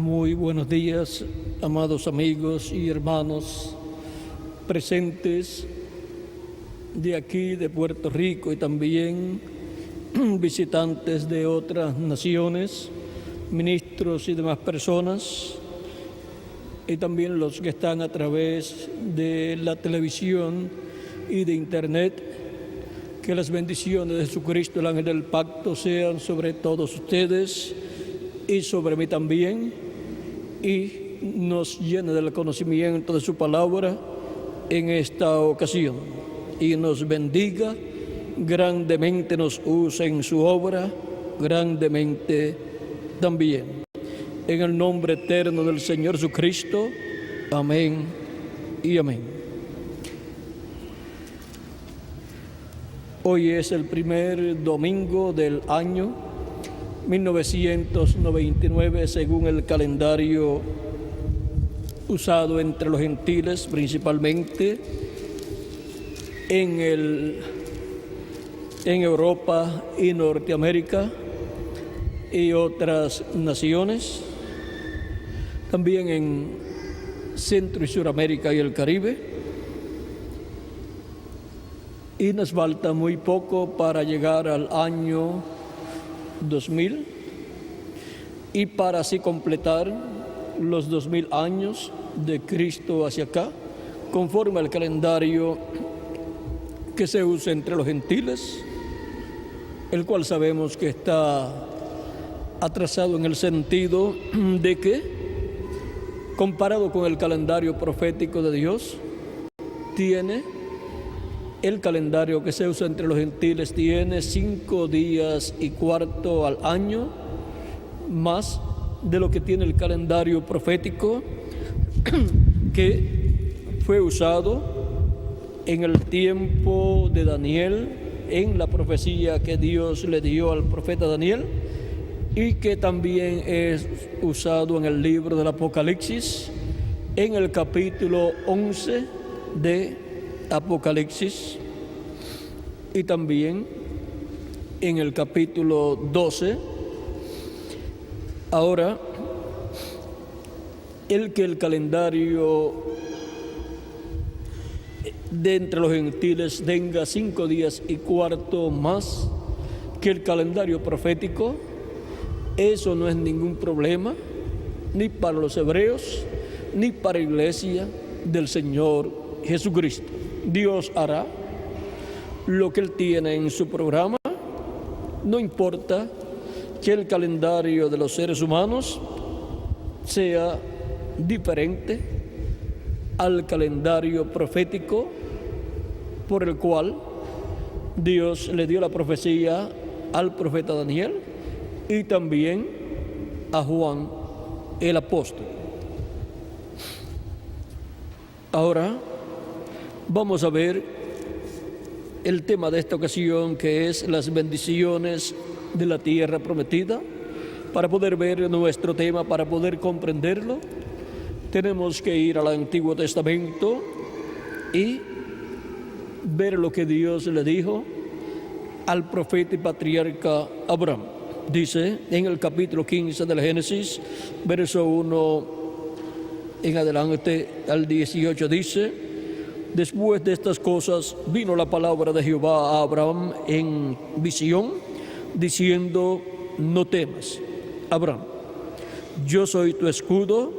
Muy buenos días, amados amigos y hermanos presentes de aquí, de Puerto Rico, y también visitantes de otras naciones, ministros y demás personas, y también los que están a través de la televisión y de internet. Que las bendiciones de Jesucristo, el ángel del pacto, sean sobre todos ustedes y sobre mí también, y nos llene del conocimiento de su palabra en esta ocasión, y nos bendiga grandemente, nos use en su obra grandemente también. En el nombre eterno del Señor Jesucristo, amén y amén. Hoy es el primer domingo del año 1999, según el calendario usado entre los gentiles, principalmente en Europa y Norteamérica y otras naciones, también en Centro y Suramérica y el Caribe. Y nos falta muy poco para llegar al año 2000 y para así completar los 2000 años de Cristo hacia acá, conforme al calendario que se usa entre los gentiles, el cual sabemos que está atrasado en el sentido de que, comparado con el calendario profético de Dios, el calendario que se usa entre los gentiles tiene 5 días y cuarto al año, más de lo que tiene el calendario profético que fue usado en el tiempo de Daniel, en la profecía que Dios le dio al profeta Daniel, y que también es usado en el libro del Apocalipsis, en el capítulo 11 de Apocalipsis, y también en el capítulo 12. Ahora, el calendario de entre los gentiles tenga 5 días y cuarto más que el calendario profético, eso no es ningún problema, ni para los hebreos, ni para la iglesia del Señor Jesucristo. Dios hará lo que Él tiene en su programa. No importa que el calendario de los seres humanos sea diferente al calendario profético por el cual Dios le dio la profecía al profeta Daniel y también a Juan el apóstol. Ahora vamos a ver el tema de esta ocasión, que es las bendiciones de la tierra prometida. Para poder ver nuestro tema, para poder comprenderlo, tenemos que ir al Antiguo Testamento y ver lo que Dios le dijo al profeta y patriarca Abraham. Dice en el capítulo 15 del Génesis, verso 1 en adelante al 18, dice: después de estas cosas vino la palabra de Jehová a Abraham en visión, diciendo: no temas, Abraham, yo soy tu escudo,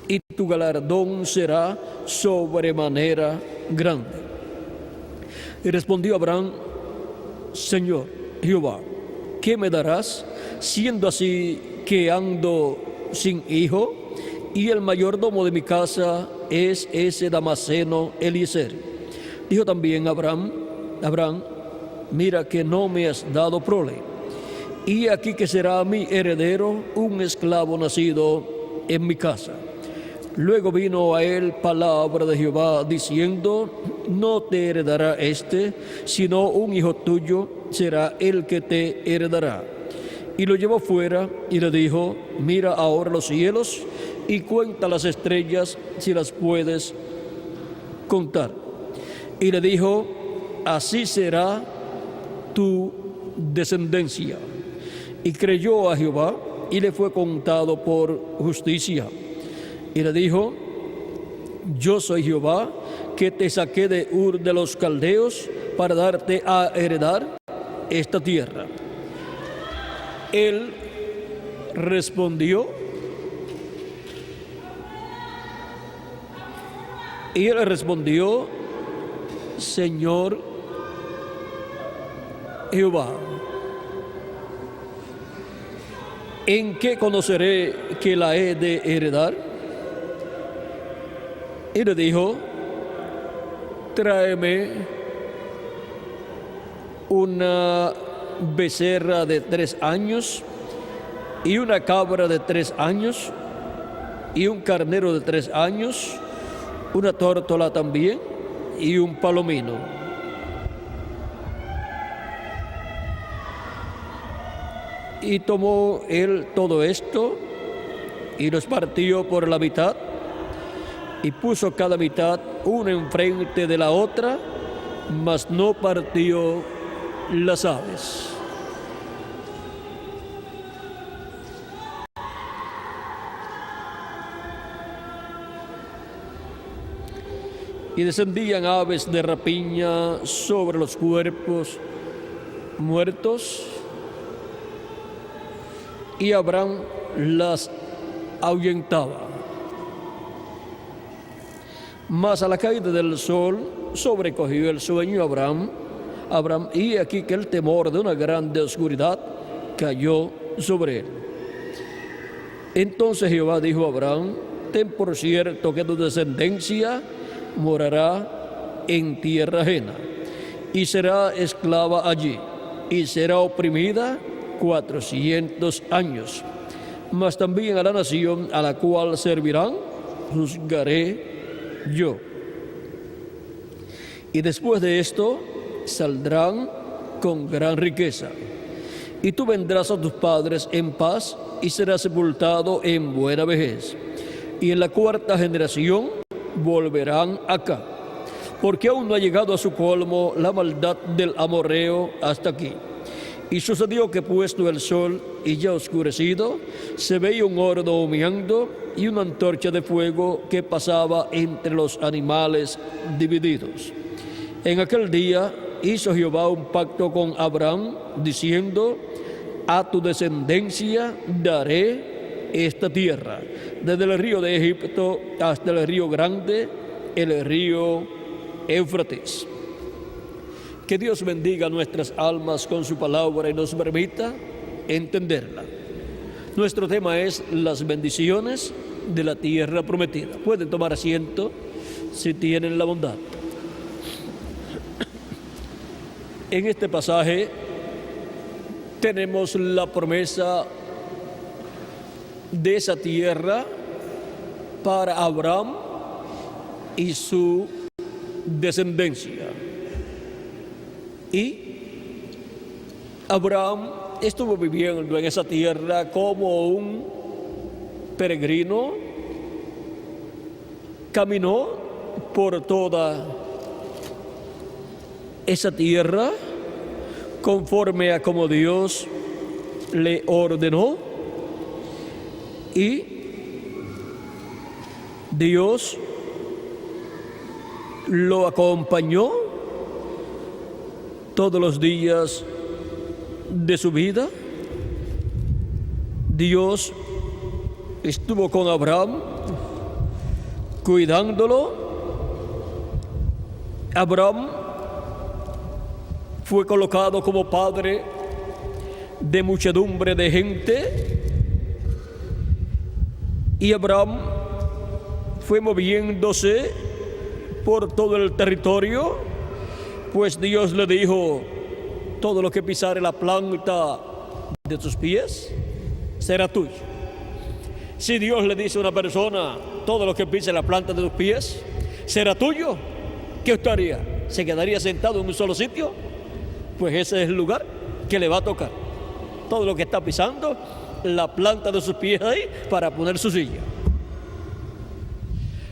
y tu galardón será sobremanera grande. Y respondió Abraham: Señor Jehová, ¿qué me darás, siendo así que ando sin hijo, y el mayordomo de mi casa es ese Damaseno Eliezer? Dijo también Abraham: mira que no me has dado prole, y aquí que será mi heredero un esclavo nacido en mi casa. Luego vino a él palabra de Jehová, diciendo: no te heredará sino un hijo tuyo será el que te heredará. Y lo llevó fuera y le dijo: mira ahora los cielos y cuenta las estrellas, si las puedes contar. Y le dijo: así será tu descendencia. Y creyó a Jehová, y le fue contado por justicia. Y le dijo: yo soy Jehová, que te saqué de Ur de los Caldeos para darte a heredar esta tierra. Él respondió, Señor Jehová, ¿en qué conoceré que la he de heredar? Y le dijo: tráeme una becerra de 3 años, y una cabra de 3 años, y un carnero de 3 años, una tórtola también, y un palomino. Y tomó él todo esto, y los partió por la mitad, y puso cada mitad una enfrente de la otra, mas no partió las aves. Y descendían aves de rapiña sobre los cuerpos muertos, y Abraham las ahuyentaba. Mas a la caída del sol sobrecogió el sueño a Abraham, y aquí que el temor de una grande oscuridad cayó sobre él. Entonces Jehová dijo a Abraham: ten por cierto que tu descendencia morará en tierra ajena, y será esclava allí, y será oprimida 400 años. Mas también a la nación a la cual servirán juzgaré yo. Y después de esto saldrán con gran riqueza, y tú vendrás a tus padres en paz, y serás sepultado en buena vejez. Y en la 4ª generación volverán acá, porque aún no ha llegado a su colmo la maldad del amorreo hasta aquí. Y sucedió que puesto el sol y ya oscurecido, se veía un horno humeando y una antorcha de fuego que pasaba entre los animales divididos. En aquel día hizo Jehová un pacto con Abraham, diciendo: a tu descendencia daré esta tierra, desde el río de Egipto hasta el río grande, el río Éufrates. Que Dios bendiga nuestras almas con su palabra y nos permita entenderla. Nuestro tema es las bendiciones de la tierra prometida. Pueden tomar asiento si tienen la bondad. En este pasaje tenemos la promesa de esa tierra para Abraham y su descendencia. Y Abraham estuvo viviendo en esa tierra como un peregrino, caminó por toda esa tierra conforme a como Dios le ordenó, y Dios lo acompañó todos los días de su vida. Dios estuvo con Abraham, cuidándolo. Abraham fue colocado como padre de muchedumbre de gente, y Abraham fue moviéndose por todo el territorio, pues Dios le dijo: todo lo que pisare la planta de tus pies será tuyo. Si Dios le dice a una persona: todo lo que pise la planta de tus pies será tuyo, ¿qué usted haría? ¿Se quedaría sentado en un solo sitio? Pues ese es el lugar que le va a tocar. Todo lo que está pisando la planta de sus pies ahí para poner su silla.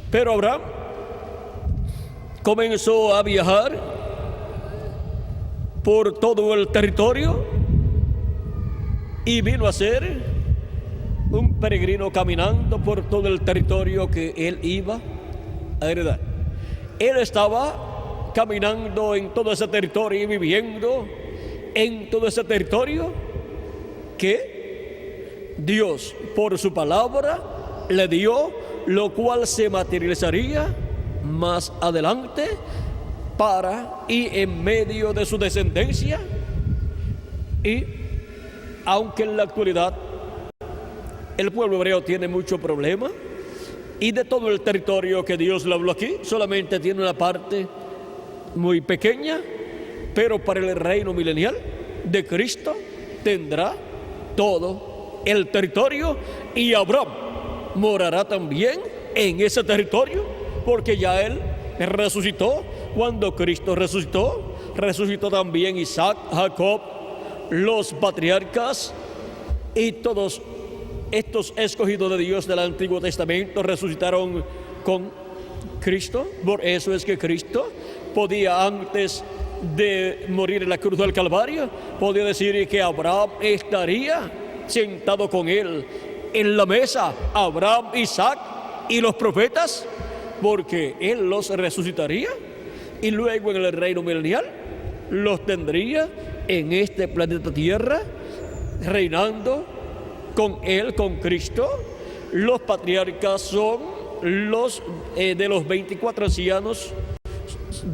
Pero Abraham comenzó a viajar por todo el territorio y vino a ser peregrino caminando por todo el territorio que él iba a heredar. Él estaba caminando en todo ese territorio y viviendo en todo ese territorio que Dios por su palabra le dio, lo cual se materializaría más adelante para y en medio de su descendencia. Y aunque en la actualidad el pueblo hebreo tiene mucho problema, y de todo el territorio que Dios le habló aquí, solamente tiene una parte muy pequeña, pero para el reino milenial de Cristo tendrá todo el territorio, y Abraham morará también en ese territorio, porque ya él resucitó. Cuando Cristo resucitó, resucitó también Isaac, Jacob, los patriarcas, y todos estos escogidos de Dios del Antiguo Testamento resucitaron con Cristo. Por eso es que Cristo podía, antes de morir en la cruz del Calvario, podía decir que Abraham estaría sentado con él en la mesa, Abraham, Isaac y los profetas, porque él los resucitaría y luego en el reino milenial los tendría en este planeta Tierra, reinando con él, con Cristo. Los patriarcas son los de los 24 ancianos.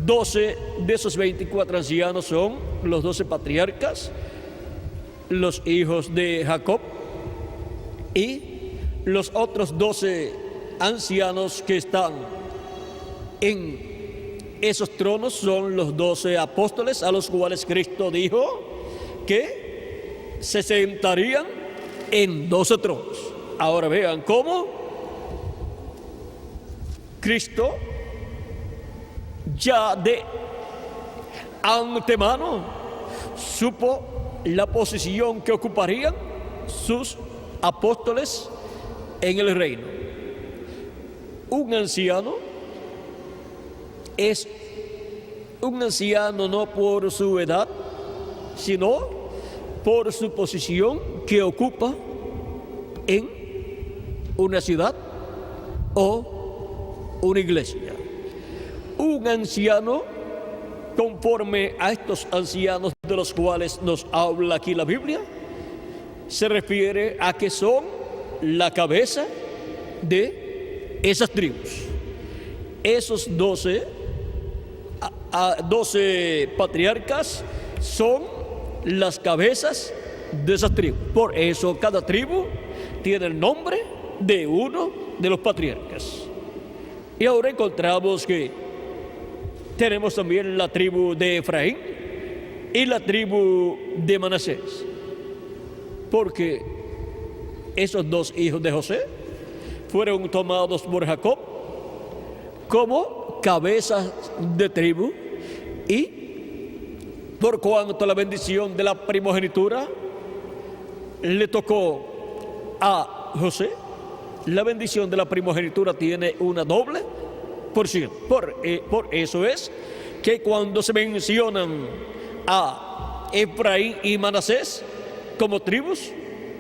12 de esos 24 ancianos son los 12 patriarcas, los hijos de Jacob, y los otros 12 ancianos que están en esos tronos son los 12 apóstoles, a los cuales Cristo dijo que se sentarían en 12 tronos. Ahora vean cómo Cristo ya de antemano supo la posición que ocuparían sus apóstoles en el reino. Un anciano es un anciano no por su edad, sino por su posición que ocupa en una ciudad o una iglesia. Un anciano, conforme a estos ancianos de los cuales nos habla aquí la Biblia, se refiere a que son la cabeza de esas tribus. Esos 12 patriarcas son las cabezas de esas tribus. Por eso cada tribu tiene el nombre de uno de los patriarcas. Y ahora encontramos que tenemos también la tribu de Efraín y la tribu de Manasés, porque esos dos hijos de José fueron tomados por Jacob como cabezas de tribu, y por cuanto la bendición de la primogenitura le tocó a José, la bendición de la primogenitura tiene una doble porción. Por eso es que cuando se mencionan a Efraín y Manasés como tribus,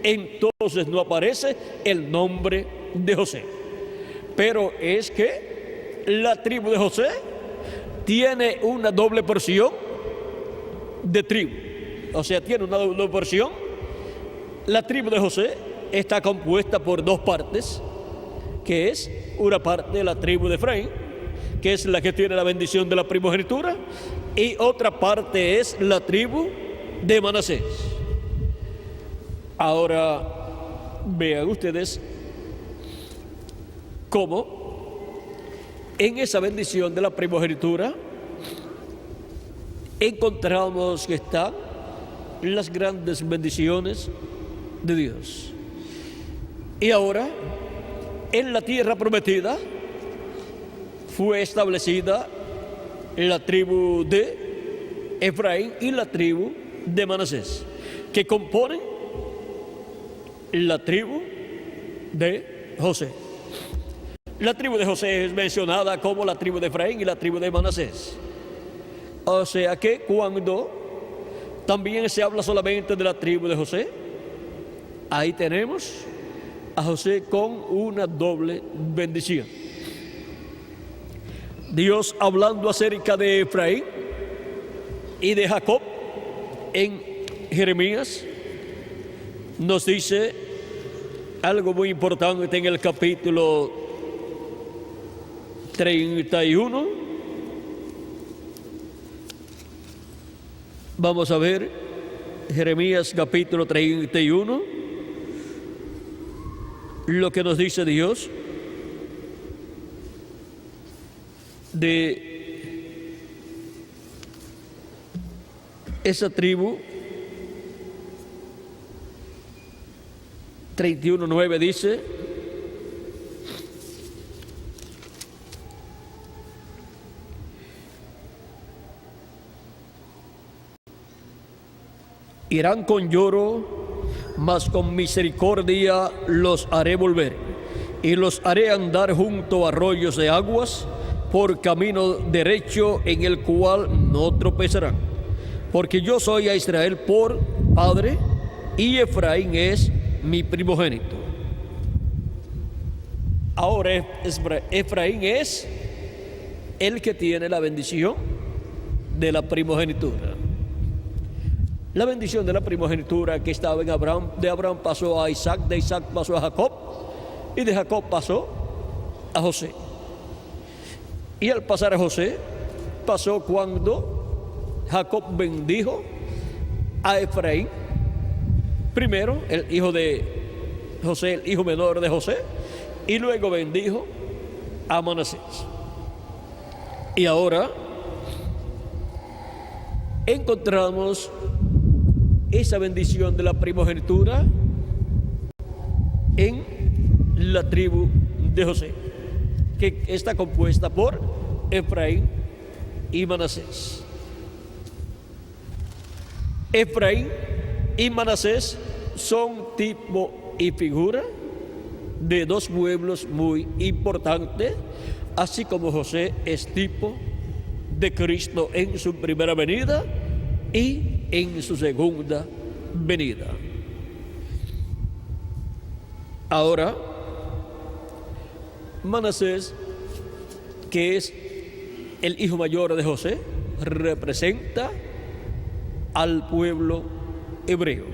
entonces no aparece el nombre de José. Pero es que la tribu de José tiene una doble porción de tribu. O sea, tiene una doble porción. La tribu de José está compuesta por dos partes, que es una parte de la tribu de Efraín, que es la que tiene la bendición de la primogenitura, y otra parte es la tribu de Manasés. Ahora vean ustedes cómo en esa bendición de la primogenitura encontramos que están las grandes bendiciones de Dios. Y ahora, en la tierra prometida, fue establecida la tribu de Efraín y la tribu de Manasés, que componen la tribu de José. La tribu de José es mencionada como la tribu de Efraín y la tribu de Manasés. O sea que cuando también se habla solamente de la tribu de José, ahí tenemos a José con una doble bendición. Dios, hablando acerca de Efraín y de Jacob en Jeremías, nos dice algo muy importante en el capítulo 31. Vamos a ver Jeremías capítulo 31, lo que nos dice Dios de esa tribu. 31:9 dice: irán con lloro, mas con misericordia los haré volver, y los haré andar junto a arroyos de aguas, por camino derecho en el cual no tropezarán. Porque yo soy a Israel por padre, y Efraín es mi primogénito. Ahora Efraín es el que tiene la bendición de la primogenitura. La bendición de la primogenitura que estaba en Abraham, de Abraham pasó a Isaac, de Isaac pasó a Jacob, y de Jacob pasó a José. Y al pasar a José, pasó cuando Jacob bendijo a Efraín, primero el hijo de José, el hijo menor de José, y luego bendijo a Manasés. Y ahora encontramos esa bendición de la primogenitura en la tribu de José, que está compuesta por Efraín y Manasés. Efraín y Manasés son tipo y figura de dos pueblos muy importantes, así como José es tipo de Cristo en su primera venida y en su segunda venida. Ahora, Manasés, que es el hijo mayor de José, representa al pueblo hebreo.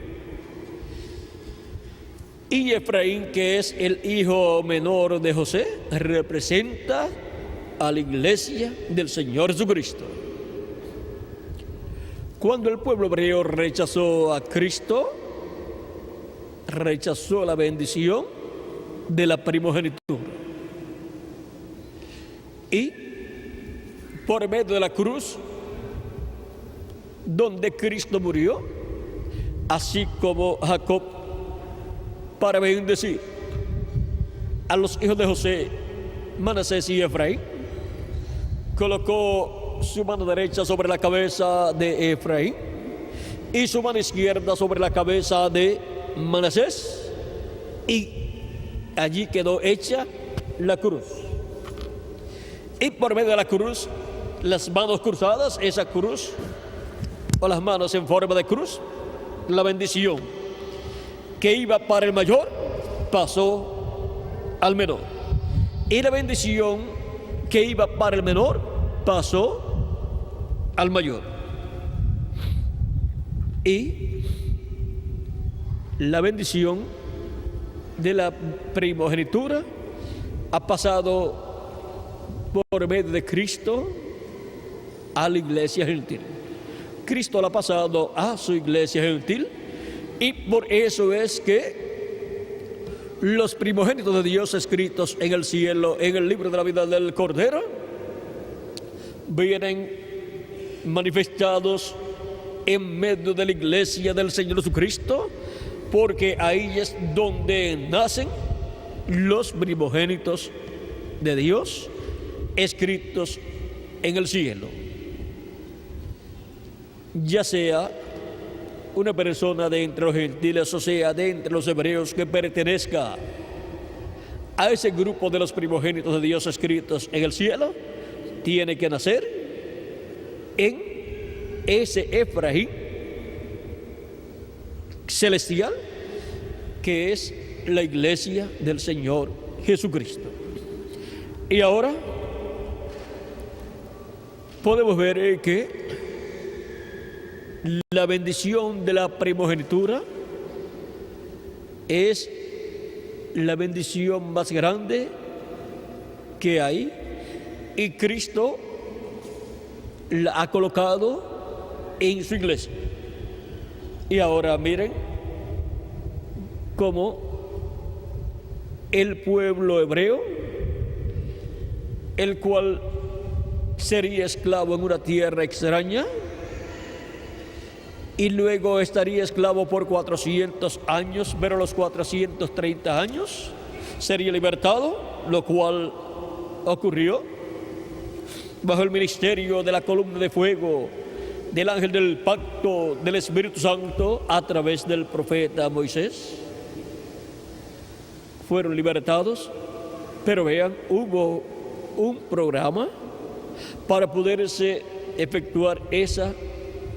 Y Efraín, que es el hijo menor de José, representa a la iglesia del Señor Jesucristo. Cuando el pueblo hebreo rechazó a Cristo, rechazó la bendición de la primogenitura. Y por medio de la cruz, donde Cristo murió, así como Jacob, para bendecir a los hijos de José, Manasés y Efraín, colocó su mano derecha sobre la cabeza de Efraín y su mano izquierda sobre la cabeza de Manasés, y allí quedó hecha la cruz. Y por medio de la cruz, las manos cruzadas, esa cruz, o las manos en forma de cruz, la bendición que iba para el mayor pasó al menor, y la bendición que iba para el menor pasó al mayor. Y la bendición de la primogenitura ha pasado por medio de Cristo a la iglesia gentil. Cristo la ha pasado a su iglesia gentil, y por eso es que los primogénitos de Dios escritos en el cielo, en el libro de la vida del Cordero, vienen manifestados en medio de la iglesia del Señor Jesucristo, porque ahí es donde nacen los primogénitos de Dios escritos en el cielo. Ya sea una persona de entre los gentiles, o sea, de entre los hebreos, que pertenezca a ese grupo de los primogénitos de Dios escritos en el cielo, tiene que nacer en ese Efraín celestial, que es la iglesia del Señor Jesucristo. Y ahora podemos ver que la bendición de la primogenitura es la bendición más grande que hay, y Cristo la ha colocado en su iglesia. Y ahora miren cómo el pueblo hebreo, el cual sería esclavo en una tierra extraña y luego estaría esclavo por 400 años, pero a los 430 años sería libertado, lo cual ocurrió bajo el ministerio de la columna de fuego, del ángel del pacto, del Espíritu Santo, a través del profeta Moisés. Fueron libertados, pero vean, hubo un programa para poderse efectuar esa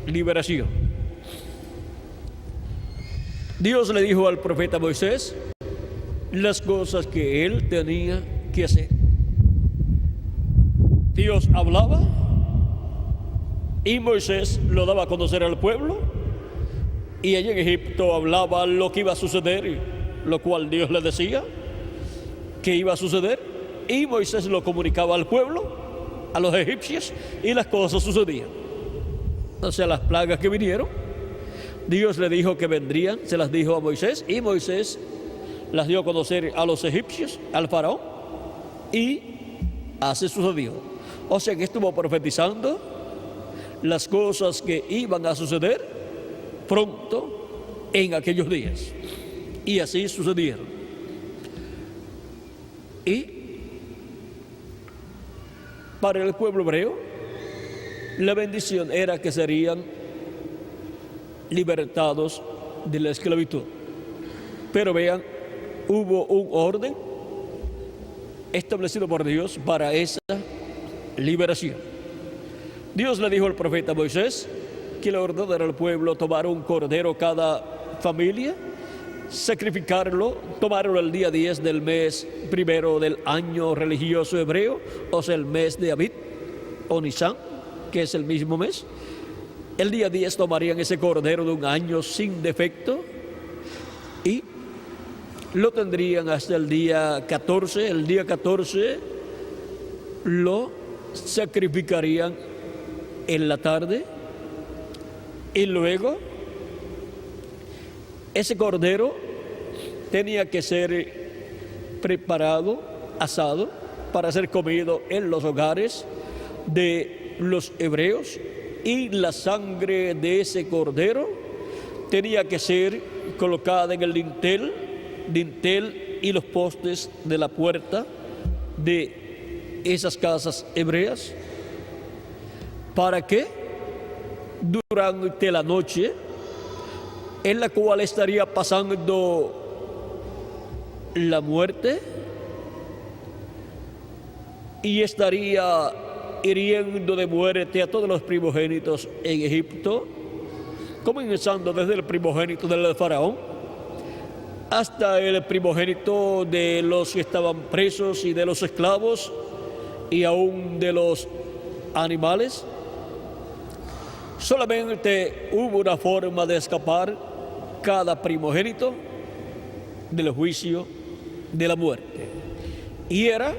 liberación. Dios le dijo al profeta Moisés las cosas que él tenía que hacer. Dios hablaba y Moisés lo daba a conocer al pueblo, y allí en Egipto hablaba lo que iba a suceder, lo cual Dios le decía que iba a suceder, y Moisés lo comunicaba al pueblo, a los egipcios, y las cosas sucedían. O sea, las plagas que vinieron, Dios le dijo que vendrían, se las dijo a Moisés, y Moisés las dio a conocer a los egipcios, al faraón, y así sucedió. O sea que estuvo profetizando las cosas que iban a suceder pronto en aquellos días, y así sucedieron. Y para el pueblo hebreo la bendición era que serían libertados de la esclavitud. Pero vean, hubo un orden establecido por Dios para esa liberación. Dios le dijo al profeta Moisés que le ordenara al pueblo tomar un cordero cada familia, sacrificarlo, tomarlo el día 10 del mes primero del año religioso hebreo, o sea, el mes de Abib o Nisan, que es el mismo mes. El día 10 tomarían ese cordero de un año sin defecto y lo tendrían hasta el día 14. El día 14 lo sacrificarían en la tarde, y luego ese cordero tenía que ser preparado, asado, para ser comido en los hogares de los hebreos, y la sangre de ese cordero tenía que ser colocada en el dintel y los postes de la puerta de esas casas hebreas, para que durante la noche en la cual estaría pasando la muerte y estaría hiriendo de muerte a todos los primogénitos en Egipto, comenzando desde el primogénito del faraón hasta el primogénito de los que estaban presos y de los esclavos y aún de los animales. Solamente hubo una forma de escapar cada primogénito del juicio de la muerte, y era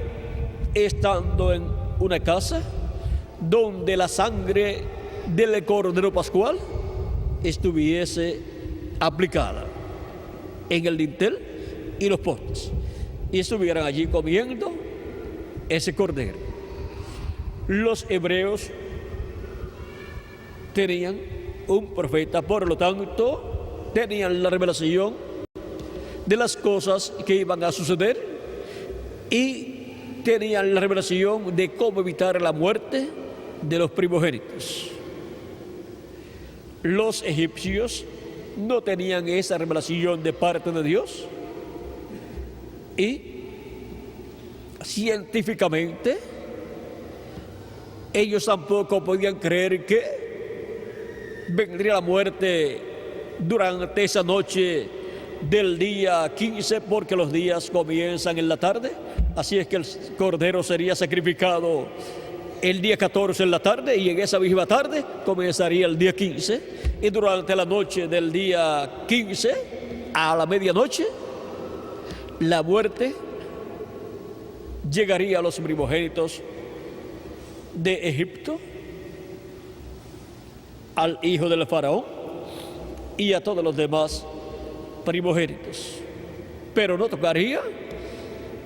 estando en una casa donde la sangre del cordero pascual estuviese aplicada en el dintel y los postes, y estuvieran allí comiendo ese cordero. Los hebreos tenían un profeta, por lo tanto tenían la revelación de las cosas que iban a suceder, y tenían la revelación de cómo evitar la muerte de los primogénitos. Los egipcios no tenían esa revelación de parte de Dios, y científicamente ellos tampoco podían creer que vendría la muerte durante esa noche del día 15, porque los días comienzan en la tarde. Así es que el cordero sería sacrificado el día 14 en la tarde, y en esa misma tarde comenzaría el día 15. Y durante la noche del día 15, a la medianoche, la muerte llegaría a los primogénitos de Egipto, al hijo del faraón y a todos los demás primogénitos. Pero no tocaría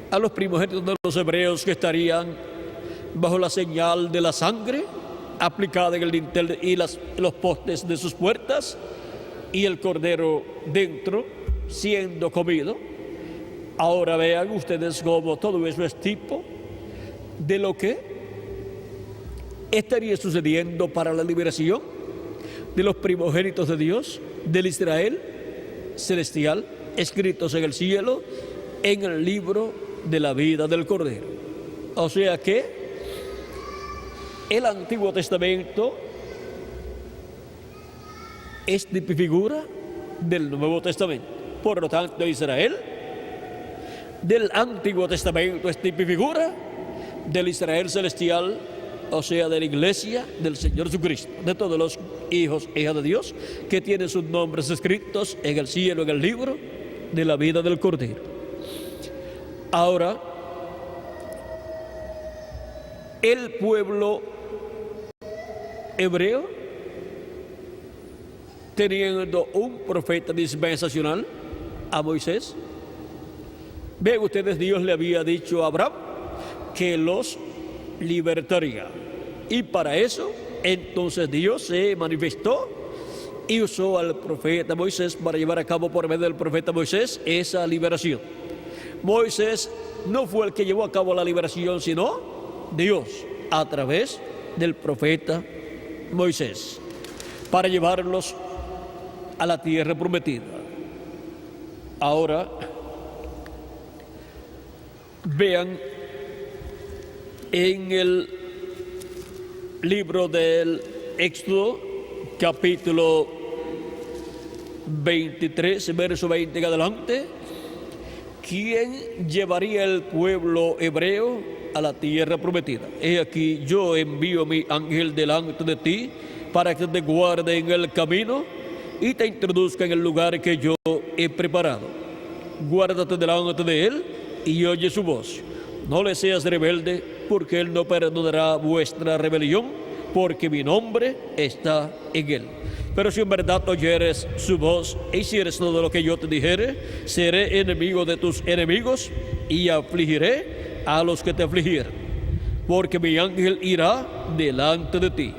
a los primogénitos de los hebreos, que estarían bajo la señal de la sangre aplicada en el dintel y los postes de sus puertas, y el cordero dentro siendo comido. Ahora vean ustedes cómo todo eso es tipo de lo que estaría sucediendo para la liberación de los primogénitos de Dios, del Israel celestial, escritos en el cielo, en el libro de la vida del Cordero. O sea que el Antiguo Testamento es tipifigura del Nuevo Testamento. Por lo tanto, Israel del Antiguo Testamento es tipifigura del Israel celestial, o sea, de la iglesia del Señor Jesucristo, de todos los hijos e hijas de Dios que tienen sus nombres escritos en el cielo, en el libro de la vida del Cordero. Ahora, el pueblo hebreo, teniendo un profeta dispensacional, a Moisés, ven ustedes, Dios le había dicho a Abraham que los libertaría. Y para eso, entonces Dios se manifestó y usó al profeta Moisés para llevar a cabo por medio del profeta Moisés esa liberación. Moisés no fue el que llevó a cabo la liberación, sino Dios, a través del profeta Moisés, para llevarlos a la tierra prometida. Ahora, vean en el libro del Éxodo, capítulo 23, verso 20 en adelante, ¿quién llevaría el pueblo hebreo a la tierra prometida? He aquí, yo envío mi ángel delante de ti para que te guarde en el camino y te introduzca en el lugar que yo he preparado. Guárdate delante de él y oye su voz. No le seas rebelde, porque él no perdonará vuestra rebelión, porque mi nombre está en él. Pero si en verdad oyeres su voz e hicieres todo lo que yo te dijere, seré enemigo de tus enemigos y afligiré a los que te afligieran. Porque mi ángel irá delante de ti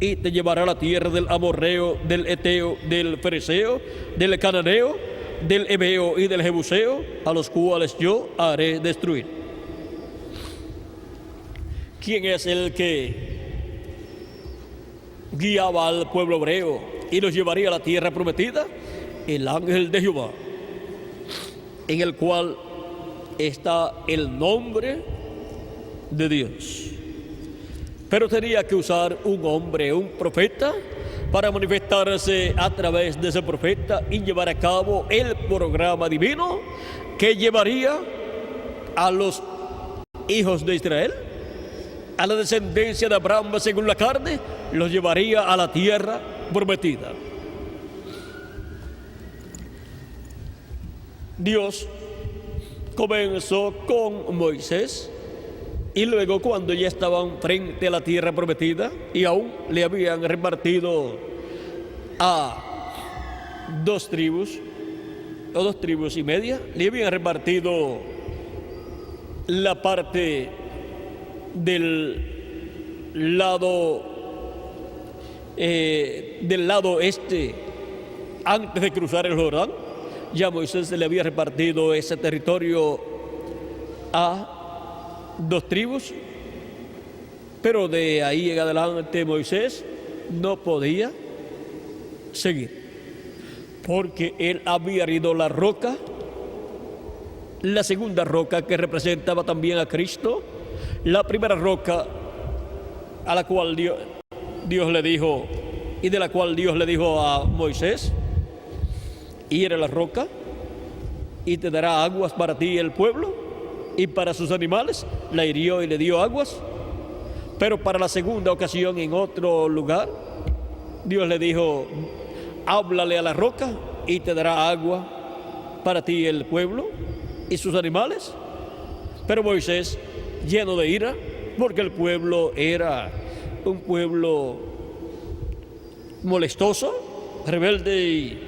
y te llevará a la tierra del amorreo, del eteo, del fereceo, del cananeo, del heveo y del jebuseo, a los cuales yo haré destruir. ¿Quién es el que guiaba al pueblo hebreo y los llevaría a la tierra prometida? El ángel de Jehová, en el cual está el nombre de Dios. Pero tenía que usar un hombre, un profeta, para manifestarse a través de ese profeta y llevar a cabo el programa divino que llevaría a los hijos de Israel, a la descendencia de Abraham según la carne, los llevaría a la tierra prometida. Dios comenzó con Moisés, y luego, cuando ya estaban frente a la tierra prometida y aún le habían repartido a 2 tribus o 2 tribus y media, le habían repartido la parte del lado este antes de cruzar el Jordán. Ya Moisés se le había repartido ese territorio a 2 tribus, pero de ahí en adelante Moisés no podía seguir, porque él había herido la roca, la segunda roca que representaba también a Cristo, la primera roca a la cual Dios le dijo, y de la cual Dios le dijo a Moisés: hiere la roca y te dará aguas para ti y el pueblo, y para sus animales la hirió y le dio aguas. Pero para la segunda ocasión, en otro lugar, Dios le dijo: háblale a la roca y te dará agua para ti y el pueblo y sus animales. Pero Moisés, lleno de ira, porque el pueblo era un pueblo molestoso, rebelde, y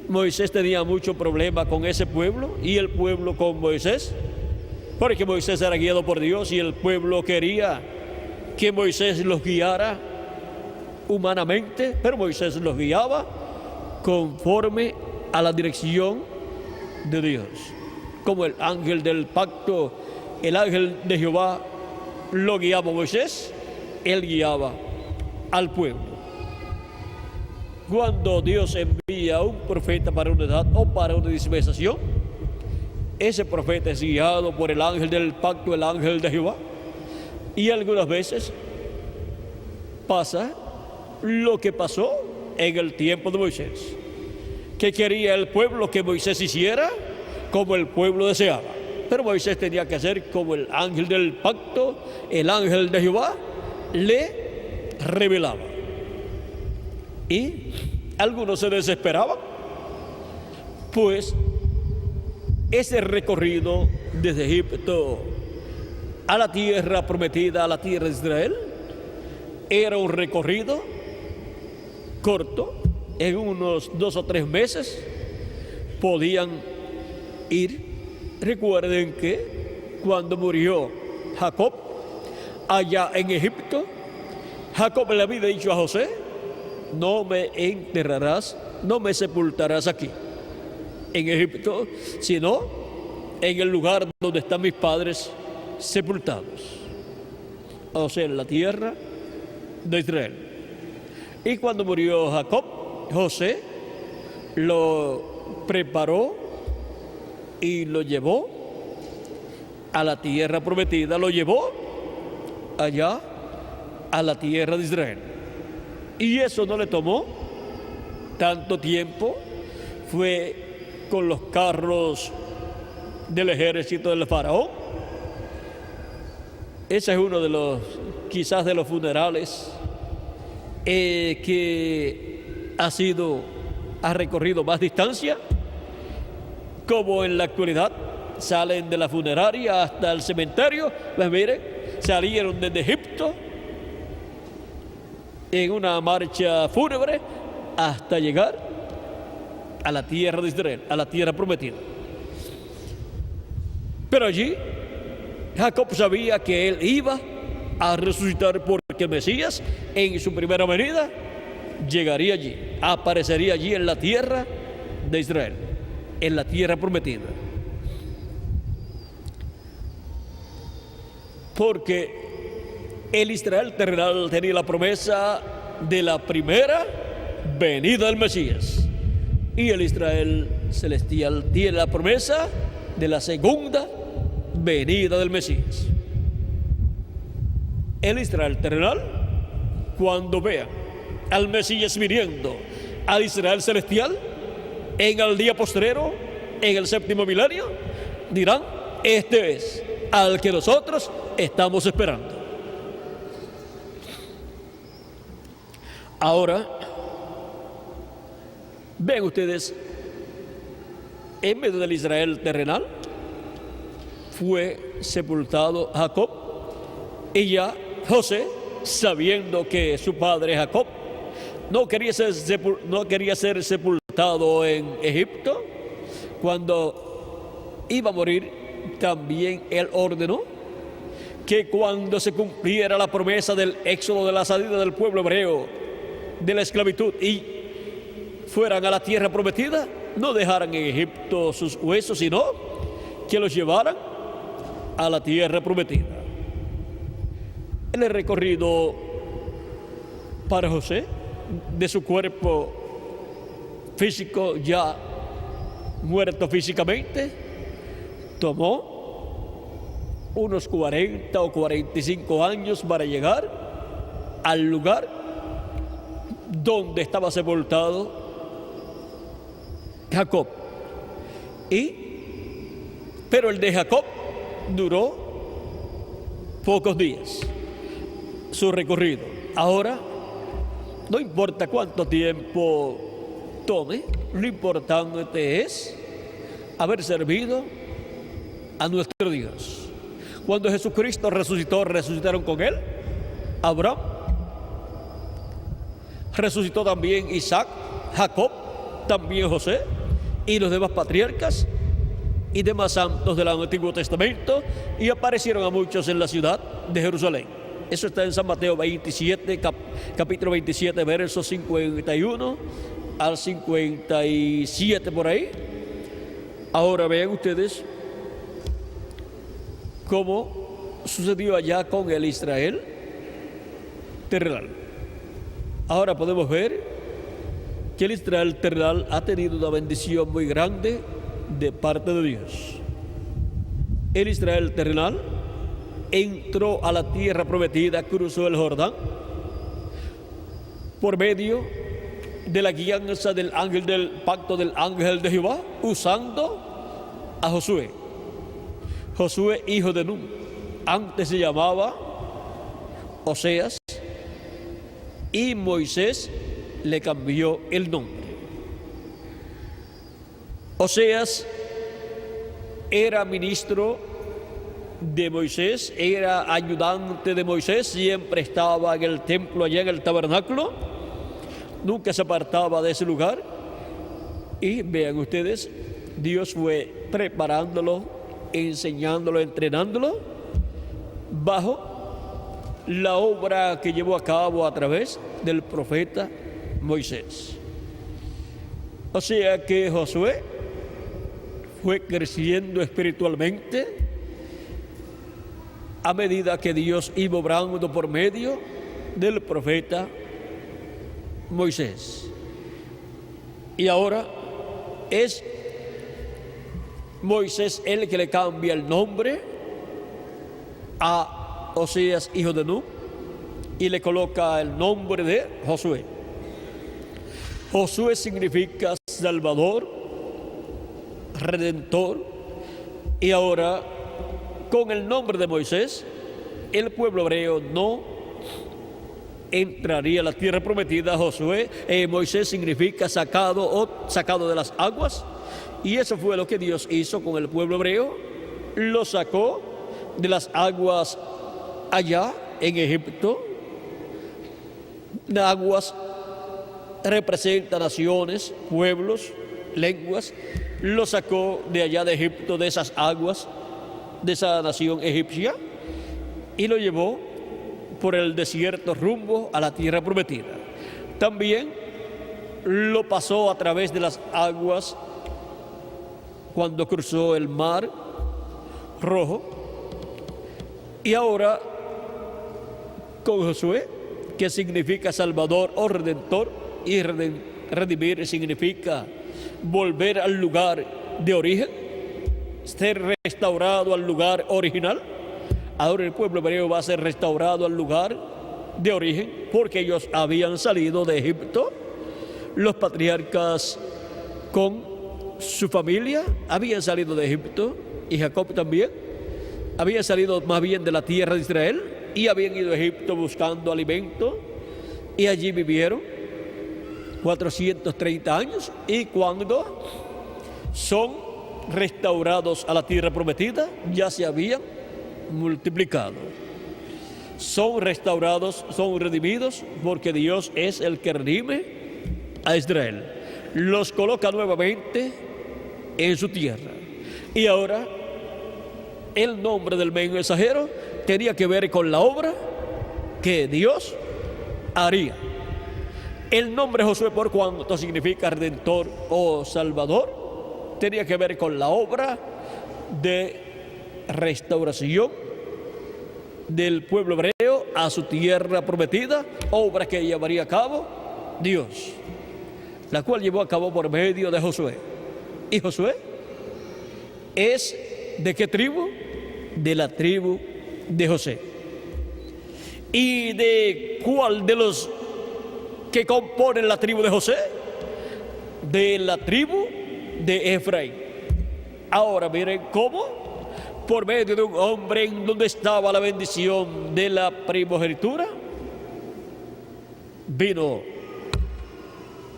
Moisés tenía mucho problema con ese pueblo y el pueblo con Moisés, porque Moisés era guiado por Dios y el pueblo quería que Moisés los guiara humanamente, pero Moisés los guiaba conforme a la dirección de Dios. Como el ángel del pacto, el ángel de Jehová lo guiaba a Moisés, él guiaba al pueblo. Cuando Dios envía a un profeta para una edad o para una dispensación, ese profeta es guiado por el ángel del pacto, el ángel de Jehová. Y algunas veces pasa lo que pasó en el tiempo de Moisés, que quería el pueblo que Moisés hiciera como el pueblo deseaba, pero Moisés tenía que hacer como el ángel del pacto, el ángel de Jehová le revelaba. Y algunos se desesperaban, pues ese recorrido desde Egipto a la tierra prometida, a la tierra de Israel, era un recorrido corto. En unos 2 o 3 meses podían ir. Recuerden que cuando murió Jacob allá en Egipto, Jacob le había dicho a José: no me enterrarás, no me sepultarás aquí en Egipto, sino en el lugar donde están mis padres sepultados, o sea, en la tierra de Israel. Y cuando murió Jacob, José lo preparó y lo llevó a la tierra prometida, lo llevó allá a la tierra de Israel. Y eso no le tomó tanto tiempo, fue con los carros del ejército del faraón. Ese es uno de los, quizás de los funerales que ha recorrido más distancia, como en la actualidad salen de la funeraria hasta el cementerio. Pues miren, salieron desde Egipto en una marcha fúnebre hasta llegar a la tierra de Israel, a la tierra prometida. Pero allí Jacob sabía que él iba a resucitar, porque el Mesías en su primera venida llegaría allí, aparecería allí en la tierra de Israel, en la tierra prometida. Porque el Israel terrenal tenía la promesa de la primera venida del Mesías, y el Israel celestial tiene la promesa de la segunda venida del Mesías. El Israel terrenal, cuando vea al Mesías viniendo al Israel celestial en el día postrero, en el 7º milenio, dirán: este es al que nosotros estamos esperando. Ahora, ven ustedes, en medio del Israel terrenal fue sepultado Jacob, y ya José, sabiendo que su padre Jacob no quería ser sepultado en Egipto, cuando iba a morir, también él ordenó que cuando se cumpliera la promesa del éxodo, de la salida del pueblo hebreo de la esclavitud y fueran a la tierra prometida, no dejaran en Egipto sus huesos, sino que los llevaran a la tierra prometida. El recorrido para José de su cuerpo físico, ya muerto físicamente, tomó unos 40 o 45 años para llegar al lugar donde estaba sepultado Jacob. Pero el de Jacob duró pocos días, su recorrido. Ahora, no importa cuánto tiempo tome, lo importante es haber servido a nuestro Dios. Cuando Jesucristo resucitó, resucitaron con él Abraham, resucitó también Isaac, Jacob, también José y los demás patriarcas y demás santos del Antiguo Testamento, y aparecieron a muchos en la ciudad de Jerusalén. Eso está en San Mateo 27, capítulo 27, versos 51 al 57 por ahí. Ahora vean ustedes cómo sucedió allá con el Israel terrenal. Ahora podemos ver que el Israel terrenal ha tenido una bendición muy grande de parte de Dios. El Israel terrenal entró a la tierra prometida, cruzó el Jordán por medio de la guianza del ángel del pacto del ángel de Jehová, usando a Josué. Josué, hijo de Nun, antes se llamaba Oseas, y Moisés le cambió el nombre. Oseas era ministro de Moisés, era ayudante de Moisés, siempre estaba en el templo, allá en el tabernáculo, nunca se apartaba de ese lugar. Y vean ustedes, Dios fue preparándolo, enseñándolo, entrenándolo bajo la obra que llevó a cabo a través del profeta Moisés. O sea que Josué fue creciendo espiritualmente a medida que Dios iba obrando por medio del profeta Moisés. Y ahora es Moisés el que le cambia el nombre a Oseas, hijo de Nun, y le coloca el nombre de Josué. Josué significa Salvador, Redentor, y ahora con el nombre de Moisés, el pueblo hebreo no entraría a la tierra prometida. Moisés significa sacado de las aguas, y eso fue lo que Dios hizo con el pueblo hebreo. Lo sacó de las aguas allá en Egipto. Aguas representa naciones, pueblos, lenguas. Lo sacó de allá de Egipto, de esas aguas, de esa nación egipcia, y lo llevó por el desierto rumbo a la tierra prometida. También lo pasó a través de las aguas cuando cruzó el mar Rojo. Y ahora con Josué, que significa Salvador o Redentor, y redimir significa volver al lugar de origen, ser restaurado al lugar original. Ahora el pueblo hebreo va a ser restaurado al lugar de origen, porque ellos habían salido de Egipto. Los patriarcas con su familia habían salido de Egipto, y Jacob también había salido más bien de la tierra de Israel, y habían ido a Egipto buscando alimento, y allí vivieron 430 años, y cuando son restaurados a la tierra prometida, ya se habían multiplicado. Son restaurados, son redimidos, porque Dios es el que redime a Israel. Los coloca nuevamente en su tierra. Y ahora el nombre del mensajero tenía que ver con la obra que Dios haría. El nombre Josué, por cuanto significa Redentor o Salvador, tenía que ver con la obra de restauración del pueblo hebreo a su tierra prometida, obra que llevaría a cabo Dios, la cual llevó a cabo por medio de Josué. ¿Y Josué es de qué tribu? De la tribu de José. ¿Y de cuál de los que componen la tribu de José? De la tribu de Efraín. Ahora miren cómo, por medio de un hombre en donde estaba la bendición de la primogenitura, vino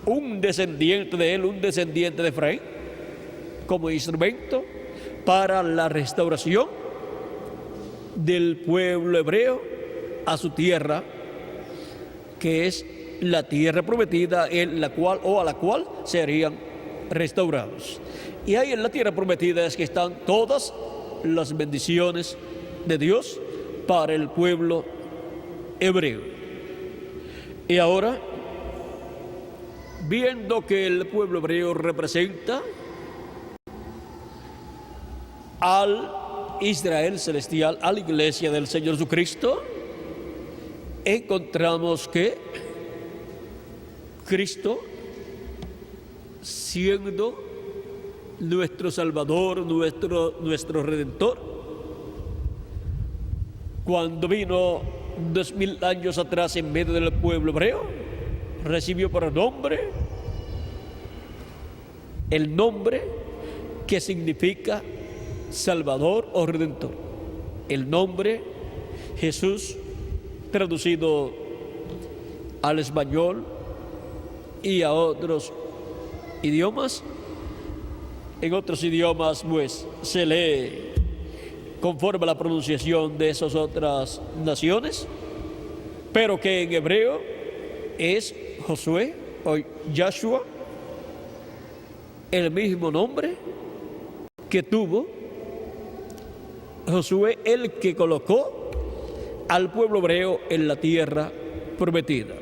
un descendiente de él, un descendiente de Efraín, como instrumento para la restauración del pueblo hebreo a su tierra, que es la tierra prometida, en la cual o a la cual serían restaurados. Y ahí en la tierra prometida es que están todas las bendiciones de Dios para el pueblo hebreo. Y ahora, viendo que el pueblo hebreo representa al Israel celestial, a la iglesia del Señor Jesucristo, encontramos que Cristo, siendo nuestro Salvador, nuestro Redentor, cuando vino 2000 años atrás en medio del pueblo hebreo, recibió por nombre el nombre que significa Salvador o Redentor. El nombre Jesús, traducido al español y a otros idiomas. En otros idiomas, pues, se lee conforme a la pronunciación de esas otras naciones, pero que en hebreo es Josué o Yahshua, el mismo nombre que tuvo Josué, el que colocó al pueblo hebreo en la tierra prometida.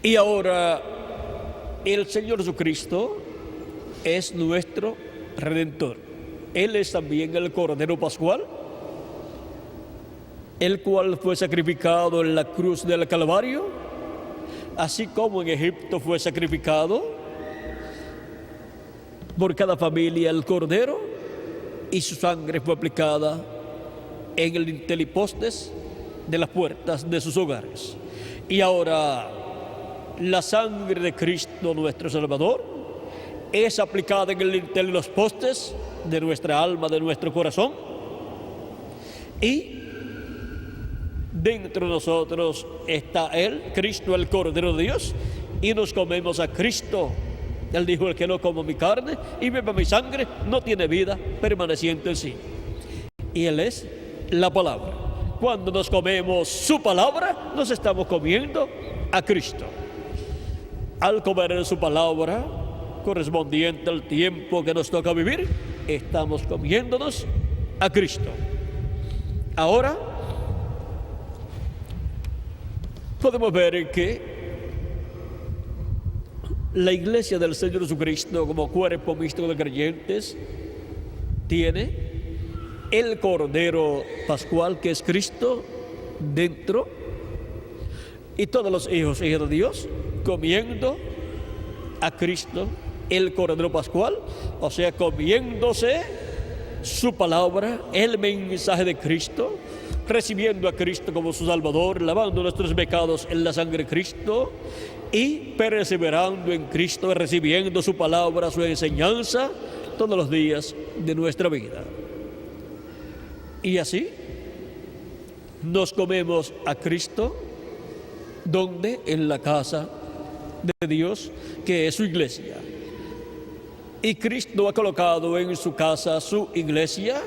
Y ahora el Señor Jesucristo es nuestro Redentor. Él es también el Cordero Pascual, el cual fue sacrificado en la cruz del Calvario, así como en Egipto fue sacrificado por cada familia el Cordero, y su sangre fue aplicada en el intelipostes de las puertas de sus hogares. Y ahora la sangre de Cristo nuestro Salvador es aplicada en el dintel de los postes de nuestra alma, de nuestro corazón, y dentro de nosotros está Él, Cristo, el Cordero de Dios, y nos comemos a Cristo. Él dijo: el que no coma mi carne y beba mi sangre no tiene vida permaneciente en sí. Y Él es la palabra. Cuando nos comemos su palabra, nos estamos comiendo a Cristo. Al comer su palabra, correspondiente al tiempo que nos toca vivir, estamos comiéndonos a Cristo. Ahora podemos ver que la iglesia del Señor Jesucristo, como cuerpo místico de creyentes, tiene el Cordero Pascual, que es Cristo, dentro, y todos los hijos e hijas de Dios comiendo a Cristo, el Cordero Pascual, o sea, comiéndose su palabra, el mensaje de Cristo, recibiendo a Cristo como su Salvador, lavando nuestros pecados en la sangre de Cristo y perseverando en Cristo, recibiendo su palabra, su enseñanza todos los días de nuestra vida. Y así nos comemos a Cristo, donde en la casa de Dios, que es su iglesia. Y Cristo ha colocado en su casa, su iglesia,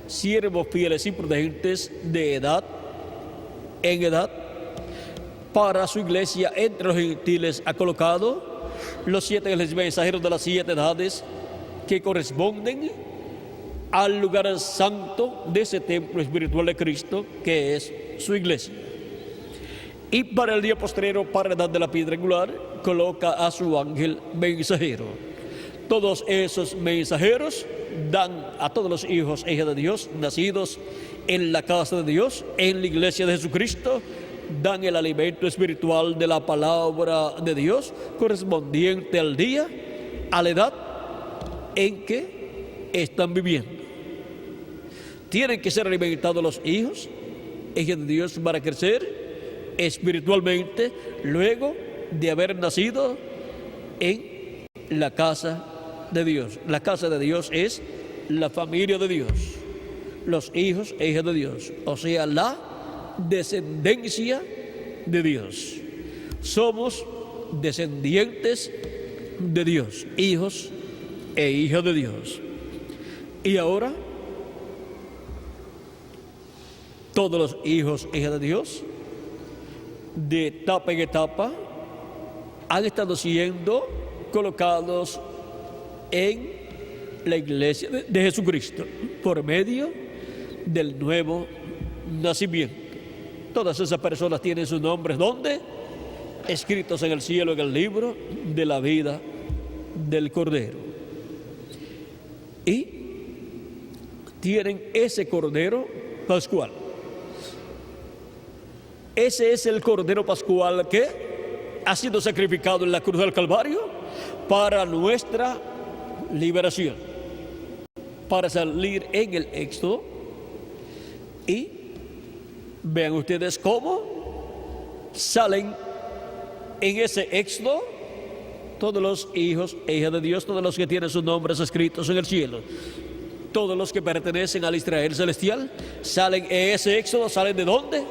siervos fieles y prudentes de edad en edad. Para su iglesia entre los gentiles ha colocado los 7 mensajeros de las 7 edades, que corresponden al lugar santo de ese templo espiritual de Cristo, que es su iglesia. Y para el día postrero, para la edad de la piedra angular, coloca a su ángel mensajero. Todos esos mensajeros dan a todos los hijos e hijas de Dios, nacidos en la casa de Dios, en la iglesia de Jesucristo, dan el alimento espiritual de la palabra de Dios, correspondiente al día, a la edad en que están viviendo. Tienen que ser alimentados los hijos e hijas de Dios para crecer espiritualmente, luego de haber nacido en la casa de Dios. La casa de Dios es la familia de Dios, los hijos e hijas de Dios, o sea, la descendencia de Dios. Somos descendientes de Dios, hijos e hijas de Dios. Y ahora, todos los hijos e hijas de Dios, de etapa en etapa, han estado siendo colocados en la iglesia de Jesucristo por medio del nuevo nacimiento. Todas esas personas tienen sus nombres, ¿dónde? Escritos en el cielo, en el libro de la vida del Cordero. Y tienen ese Cordero pascual. Ese es el Cordero pascual que ha sido sacrificado en la cruz del Calvario para nuestra liberación, para salir en el Éxodo. Y vean ustedes cómo salen en ese Éxodo todos los hijos e hijas de Dios, todos los que tienen sus nombres escritos en el cielo, todos los que pertenecen al Israel celestial, salen en ese Éxodo. ¿Salen de dónde?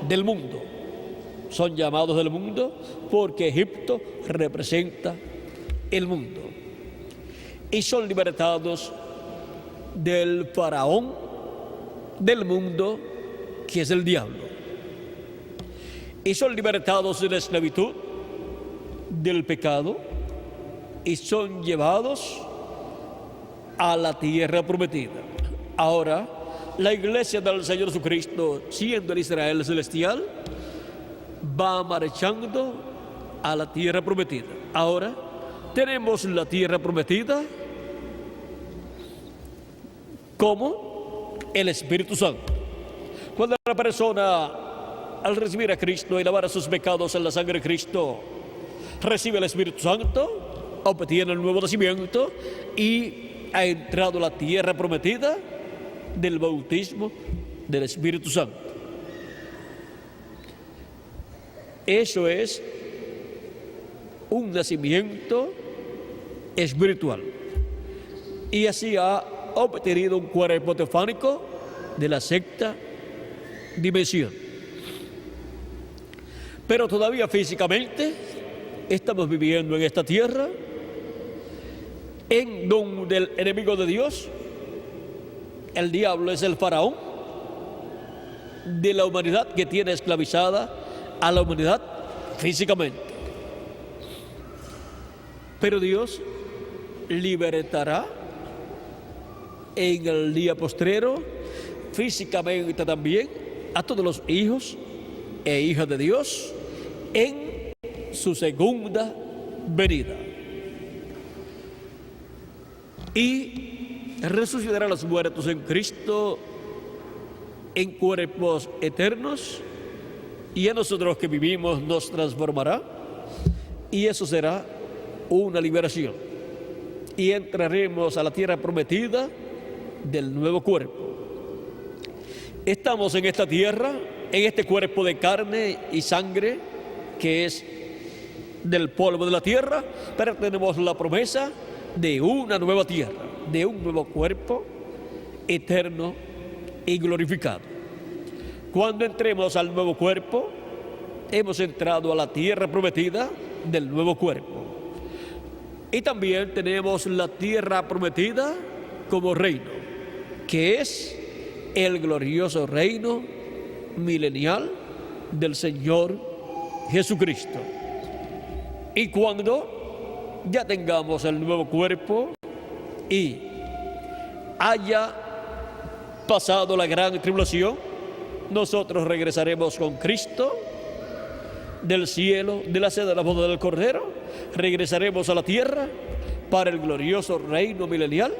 Del mundo. Son llamados del mundo porque Egipto representa el mundo. Y son libertados del faraón del mundo, que es el diablo. Y son libertados de la esclavitud del pecado y son llevados a la tierra prometida. Ahora, la iglesia del Señor Jesucristo, siendo el Israel celestial, va marchando a la tierra prometida. Ahora, tenemos la tierra prometida como el Espíritu Santo. Cuando la persona, al recibir a Cristo y lavar sus pecados en la sangre de Cristo, recibe el Espíritu Santo, obtiene el nuevo nacimiento y ha entrado a la tierra prometida del bautismo del Espíritu Santo. Eso es un nacimiento espiritual. Y así ha obtenido un cuerpo teofánico de la sexta dimensión. Pero todavía físicamente estamos viviendo en esta tierra en donde el enemigo de Dios, el diablo, es el faraón de la humanidad, que tiene esclavizada a la humanidad físicamente. Pero Dios libertará en el día postrero físicamente también a todos los hijos e hijas de Dios en su segunda venida. Y resucitará a los muertos en Cristo en cuerpos eternos, y a nosotros que vivimos nos transformará, y eso será una liberación. Y entraremos a la tierra prometida del nuevo cuerpo. Estamos en esta tierra, en este cuerpo de carne y sangre que es del polvo de la tierra, pero tenemos la promesa de una nueva tierra, de un nuevo cuerpo eterno y glorificado. Cuando entremos al nuevo cuerpo, hemos entrado a la tierra prometida del nuevo cuerpo. Y también tenemos la tierra prometida como reino, que es el glorioso reino milenial del Señor Jesucristo. Y cuando ya tengamos el nuevo cuerpo y haya pasado la gran tribulación, nosotros regresaremos con Cristo del cielo, de la sede de la boda del Cordero, regresaremos a la tierra para el glorioso reino milenial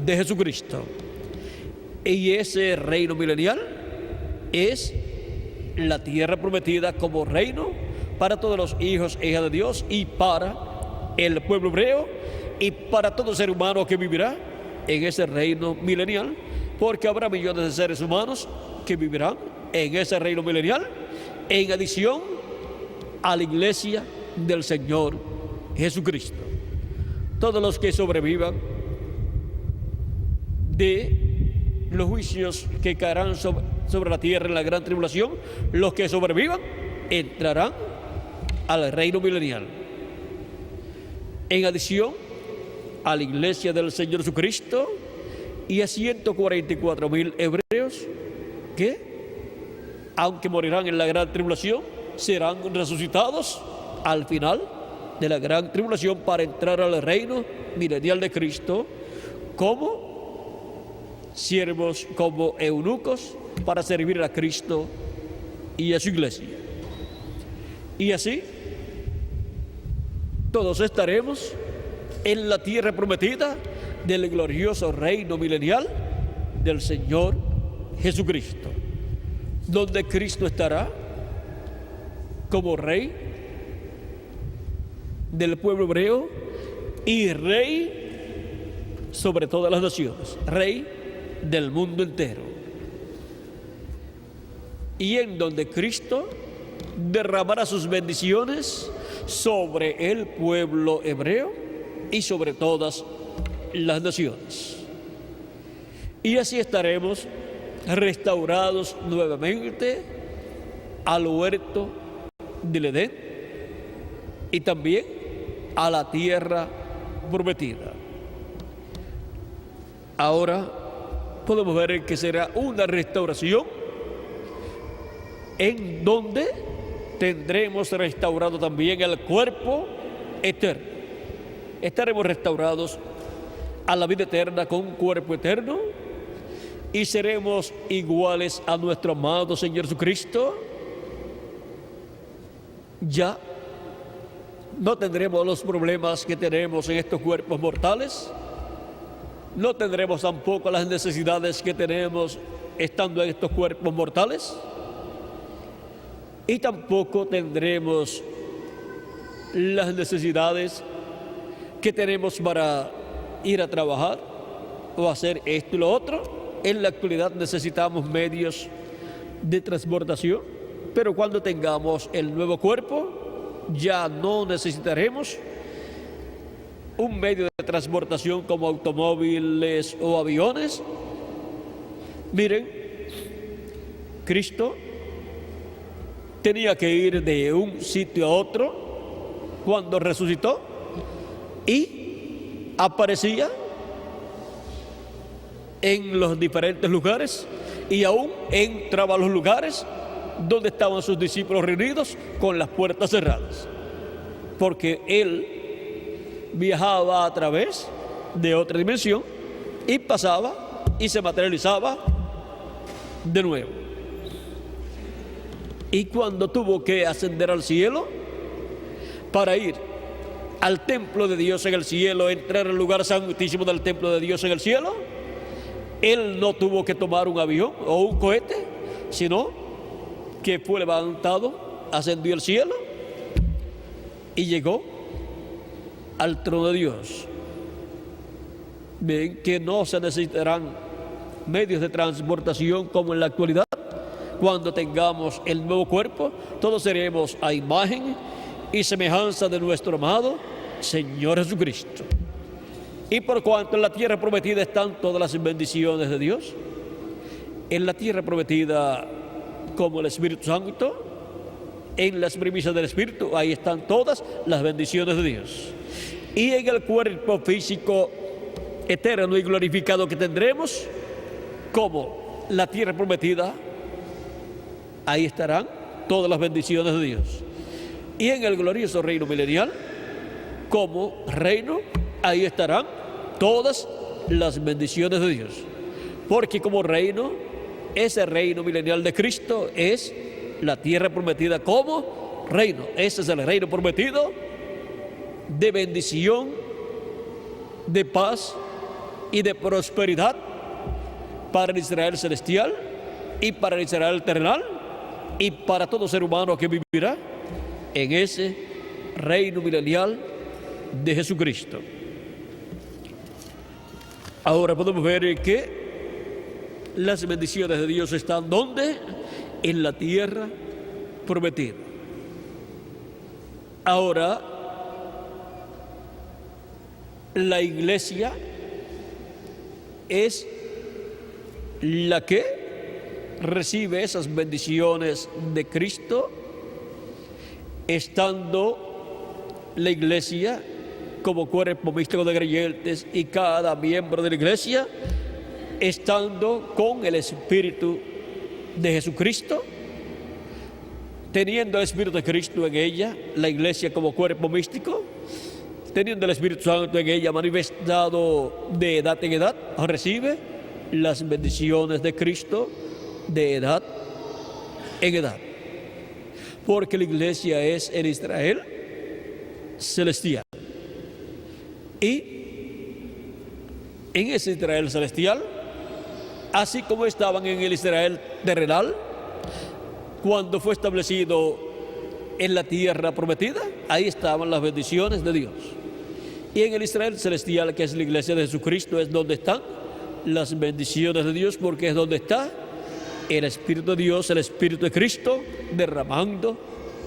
de Jesucristo. Y ese reino milenial es la tierra prometida como reino para todos los hijos e hijas de Dios y para el pueblo hebreo y para todo ser humano que vivirá en ese reino milenial, porque habrá millones de seres humanos que vivirán en ese reino milenial en adición a la iglesia del Señor Jesucristo. todos los que sobrevivan de los juicios que caerán sobre la tierra en la gran tribulación, los que sobrevivan entrarán al reino milenial. En adición a la iglesia del Señor Jesucristo y a 144,000 hebreos que, aunque morirán en la gran tribulación, serán resucitados al final de la gran tribulación para entrar al reino milenial de Cristo como siervos, como eunucos, para servir a Cristo y a su iglesia. Y así todos estaremos en la tierra prometida del glorioso reino milenial del Señor Jesucristo, donde Cristo estará como Rey del pueblo hebreo y Rey sobre todas las naciones, Rey del mundo entero. Y en donde Cristo derramará sus bendiciones sobre el pueblo hebreo y sobre todas las naciones. Y así estaremos restaurados nuevamente al huerto del Edén y también a la tierra prometida. Ahora podemos ver que será una restauración en donde tendremos restaurado también el cuerpo eterno. Estaremos restaurados a la vida eterna con un cuerpo eterno y seremos iguales a nuestro amado Señor Jesucristo. Ya no tendremos los problemas que tenemos en estos cuerpos mortales, no tendremos tampoco las necesidades que tenemos estando en estos cuerpos mortales, y tampoco tendremos las necesidades que tenemos para ir a trabajar o hacer esto y lo otro. En la actualidad necesitamos medios de transportación, pero cuando tengamos el nuevo cuerpo ya no necesitaremos un medio de transportación como automóviles o aviones. Miren, Cristo tenía que ir de un sitio a otro cuando resucitó y aparecía en los diferentes lugares y aún entraba a los lugares donde estaban sus discípulos reunidos con las puertas cerradas, porque él viajaba a través de otra dimensión y pasaba y se materializaba de nuevo. Y cuando tuvo que ascender al cielo para ir al templo de Dios en el cielo, entrar al lugar santísimo del templo de Dios en el cielo, él no tuvo que tomar un avión o un cohete, sino que fue levantado, ascendió al cielo y llegó al trono de Dios. Ven que no se necesitarán medios de transportación como en la actualidad. Cuando tengamos el nuevo cuerpo, todos seremos a imagen y semejanza de nuestro amado Señor Jesucristo. Y por cuanto en la tierra prometida están todas las bendiciones de Dios, en la tierra prometida como el Espíritu Santo, en las primicias del Espíritu, ahí están todas las bendiciones de Dios. Y en el cuerpo físico eterno y glorificado que tendremos, como la tierra prometida, ahí estarán todas las bendiciones de Dios. Y en el glorioso reino milenial, como reino, ahí estarán todas las bendiciones de Dios. Porque como reino, ese reino milenial de Cristo es la tierra prometida como reino. Ese es el reino prometido de bendición, de paz y de prosperidad para el Israel celestial y para el Israel terrenal y para todo ser humano que vivirá en ese reino milenial de Jesucristo. Ahora podemos ver que las bendiciones de Dios están ¿dónde? En la tierra prometida. Ahora, la iglesia es la que recibe esas bendiciones de Cristo, estando la iglesia como cuerpo místico de creyentes y cada miembro de la iglesia estando con el Espíritu de Jesucristo, teniendo el Espíritu de Cristo en ella, la iglesia como cuerpo místico, teniendo el Espíritu Santo en ella manifestado de edad en edad, recibe las bendiciones de Cristo de edad en edad. Porque la iglesia es el Israel celestial. Y en ese Israel celestial, así como estaban en el Israel terrenal, cuando fue establecido en la tierra prometida, ahí estaban las bendiciones de Dios. Y en el Israel celestial, que es la iglesia de Jesucristo, es donde están las bendiciones de Dios, porque es donde está el Espíritu de Dios, el Espíritu de Cristo, derramando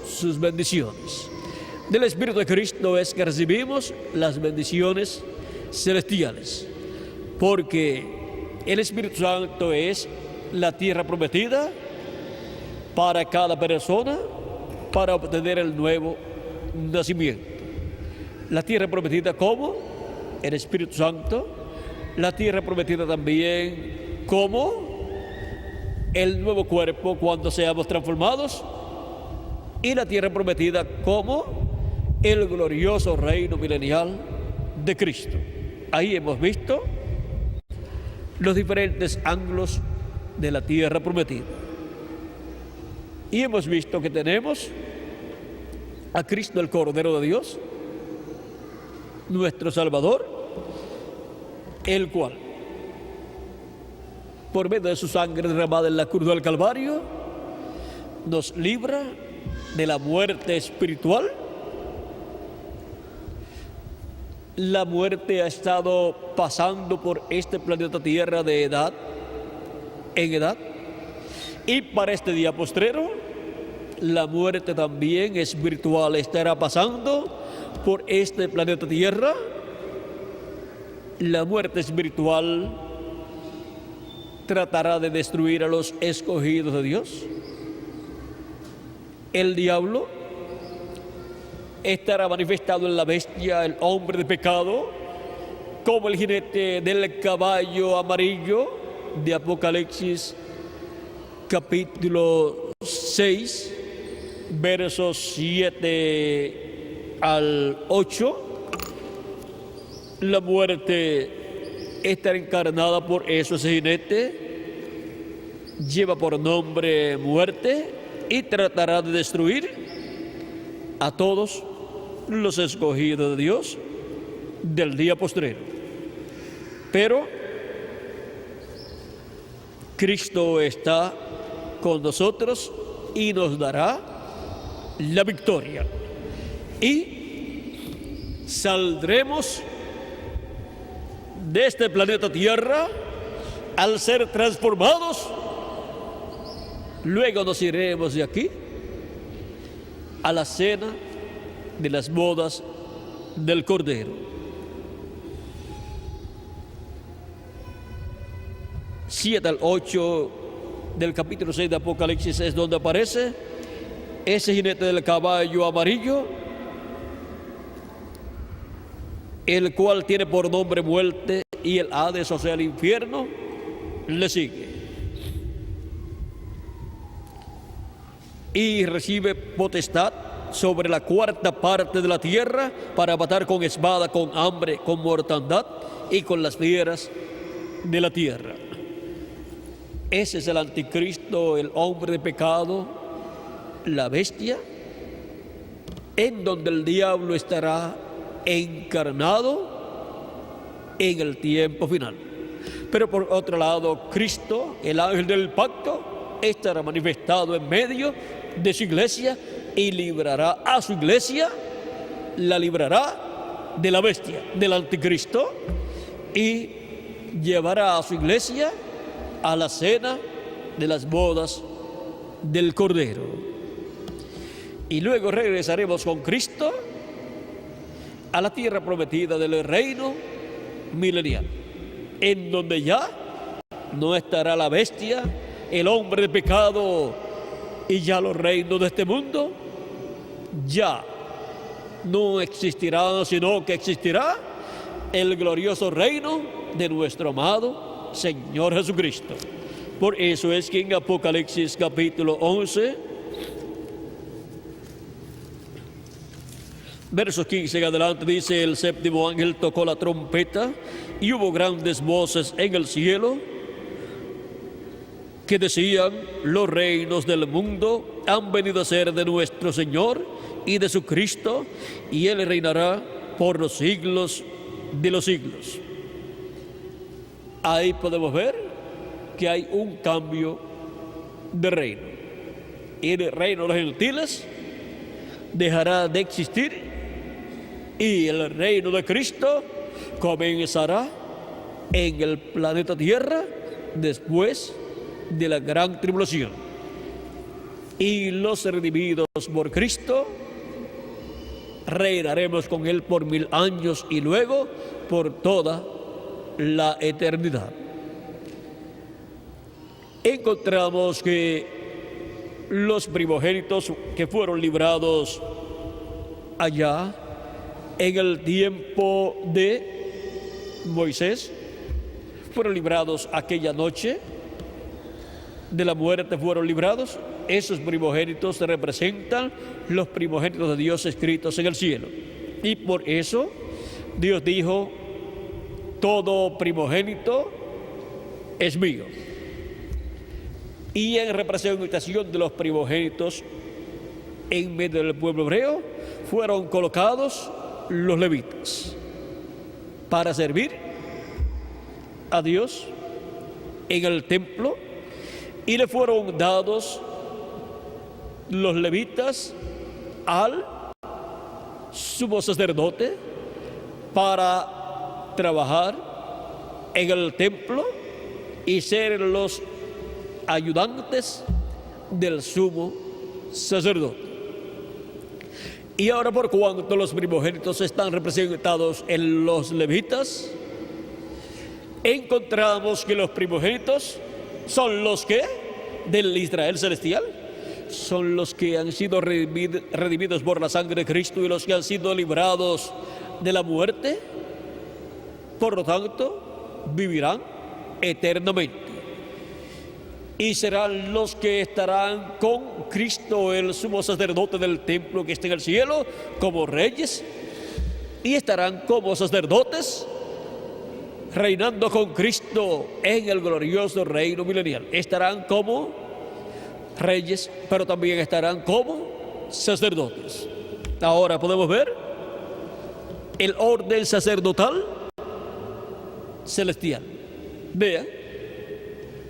sus bendiciones. Del Espíritu de Cristo es que recibimos las bendiciones celestiales, porque el Espíritu Santo es la tierra prometida para cada persona para obtener el nuevo nacimiento. La tierra prometida como el Espíritu Santo, la tierra prometida también como el nuevo cuerpo cuando seamos transformados, y la tierra prometida como el glorioso reino milenial de Cristo. Ahí hemos visto los diferentes ángulos de la tierra prometida. Y hemos visto que tenemos a Cristo, el Cordero de Dios, nuestro Salvador, el cual, por medio de su sangre derramada en la cruz del Calvario, nos libra de la muerte espiritual. La muerte ha estado pasando por este planeta Tierra de edad en edad, y para este día postrero, la muerte también espiritual estará pasando por este planeta Tierra. La muerte espiritual tratará de destruir a los escogidos de Dios. El diablo estará manifestado en la bestia, el hombre de pecado, como el jinete del caballo amarillo de Apocalipsis capítulo 6, versos 7 al 8. La muerte estará encarnada por eso. Ese jinete lleva por nombre muerte y tratará de destruir a todos los escogidos de Dios del día postrero. Pero Cristo está con nosotros y nos dará la victoria. Y saldremos de este planeta Tierra al ser transformados. Luego nos iremos de aquí a la cena de las bodas del Cordero. 7 al 8 del capítulo 6 de Apocalipsis es donde aparece ese jinete del caballo amarillo, el cual tiene por nombre muerte, y el Hades, o sea, el infierno, le sigue. Y recibe potestad sobre la cuarta parte de la tierra para matar con espada, con hambre, con mortandad y con las fieras de la tierra. Ese es el anticristo, el hombre de pecado, la bestia, en donde el diablo estará encarnado en el tiempo final. Pero por otro lado, Cristo, el ángel del pacto, estará manifestado en medio de su iglesia y librará a su iglesia, la librará de la bestia, del anticristo, y llevará a su iglesia a la cena de las bodas del Cordero. Y luego regresaremos con Cristo a la tierra prometida del reino milenial, en donde ya no estará la bestia, el hombre de pecado y ya los reinos de este mundo ya no existirán, sino que existirá el glorioso reino de nuestro amado Señor Jesucristo. Por eso es que en Apocalipsis capítulo 11, versos 15 en adelante, dice: el séptimo ángel tocó la trompeta y hubo grandes voces en el cielo que decían: los reinos del mundo han venido a ser de nuestro Señor y de su Cristo, y Él reinará por los siglos de los siglos. Ahí podemos ver que hay un cambio de reino. Y el reino de los gentiles dejará de existir y el reino de Cristo comenzará en el planeta Tierra después de la gran tribulación. Y los redimidos por Cristo reinaremos con Él por 1000 años y luego por toda la eternidad. Encontramos que los primogénitos que fueron librados allá en el tiempo de Moisés fueron librados aquella noche de la muerte, fueron librados. Esos primogénitos representan los primogénitos de Dios escritos en el cielo. Y por eso Dios dijo: todo primogénito es mío. Y en representación de los primogénitos en medio del pueblo hebreo fueron colocados los levitas para servir a Dios en el templo, y le fueron dados los levitas al sumo sacerdote para trabajar en el templo y ser los ayudantes del sumo sacerdote. Y ahora, por cuanto los primogénitos están representados en los levitas, encontramos que los primogénitos son los que del Israel celestial, son los que han sido redimidos por la sangre de Cristo y los que han sido librados de la muerte. Por lo tanto, vivirán eternamente. Y serán los que estarán con Cristo, el sumo sacerdote del templo que está en el cielo, como reyes, y estarán como sacerdotes, reinando con Cristo en el glorioso reino milenial. Estarán como reyes, pero también estarán como sacerdotes. Ahora podemos ver el orden sacerdotal celestial. Vean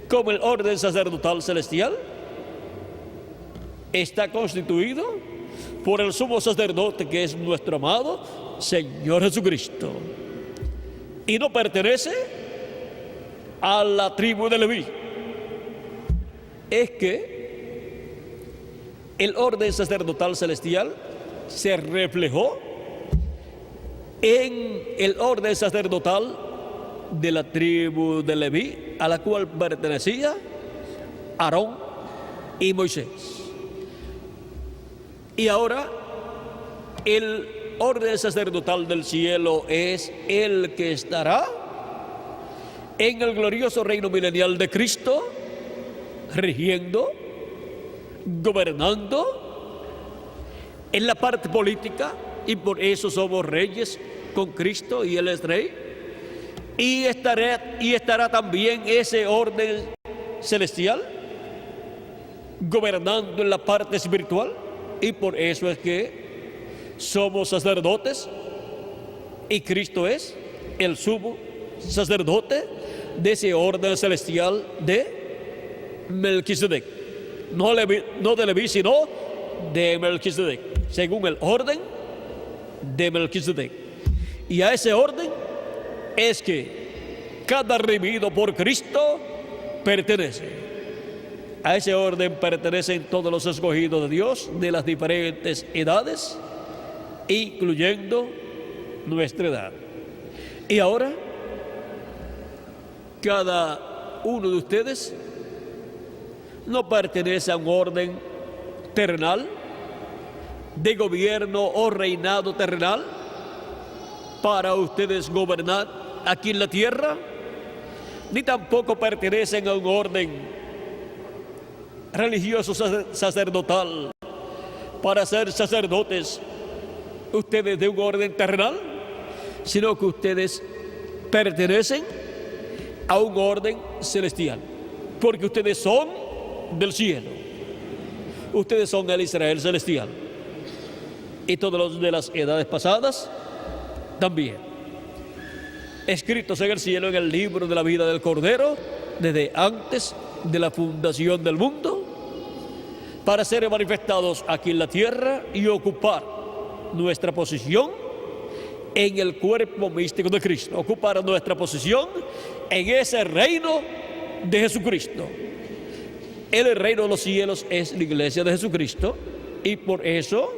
cómo el orden sacerdotal celestial está constituido por el sumo sacerdote, que es nuestro amado Señor Jesucristo, y no pertenece a la tribu de Leví. Es que el orden sacerdotal celestial se reflejó en el orden sacerdotal de la tribu de Leví, a la cual pertenecía Aarón y Moisés. Y ahora el orden sacerdotal del cielo es el que estará en el glorioso reino milenial de Cristo, rigiendo, gobernando en la parte política, y por eso somos reyes con Cristo y Él es rey. Y estará también ese orden celestial gobernando en la parte espiritual, y por eso es que somos sacerdotes y Cristo es el sumo sacerdote de ese orden celestial de Melquisedec. No de Leví, sino de Melquisedec, según el orden de Melquisedec. Y a ese orden es que cada redimido por Cristo pertenece. A ese orden pertenecen todos los escogidos de Dios de las diferentes edades, incluyendo nuestra edad. Y ahora, cada uno de ustedes no pertenece a un orden terrenal, de gobierno o reinado terrenal, para ustedes gobernar aquí en la tierra, ni tampoco pertenecen a un orden religioso sacerdotal para ser sacerdotes ustedes de un orden terrenal, sino que ustedes pertenecen a un orden celestial, porque ustedes son del cielo, ustedes son el Israel celestial, y todos los de las edades pasadas también, escritos en el cielo en el libro de la vida del Cordero, desde antes de la fundación del mundo, para ser manifestados aquí en la tierra y ocupar nuestra posición en el cuerpo místico de Cristo, ocupar nuestra posición en ese reino de Jesucristo. El reino de los cielos es la iglesia de Jesucristo, y por eso,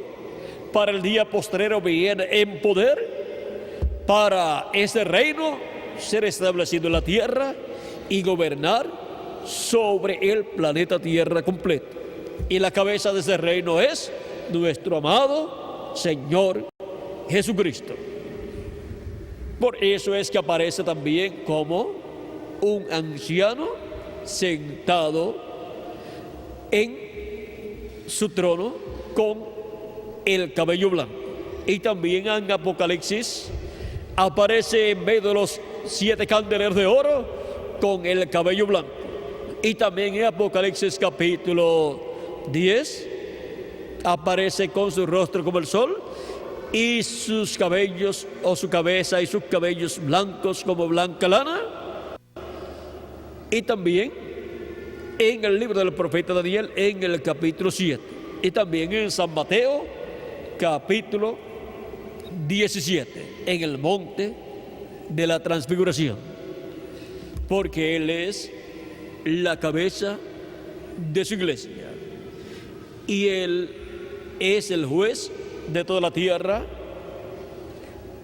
para el día postrero viene en poder, para ese reino ser establecido en la tierra y gobernar sobre el planeta Tierra completo. Y la cabeza de ese reino es nuestro amado Señor Jesucristo. Por eso es que aparece también como un anciano sentado en su trono con el cabello blanco. Y también en Apocalipsis aparece en medio de los 7 candeleros de oro con el cabello blanco. Y también en Apocalipsis capítulo 10 aparece con su rostro como el sol y sus cabellos, o su cabeza y sus cabellos blancos como blanca lana. Y también en el libro del profeta Daniel en el capítulo 7. Y también en San Mateo capítulo 17, en el monte de la transfiguración, porque Él es la cabeza de su iglesia y Él es el juez de toda la tierra.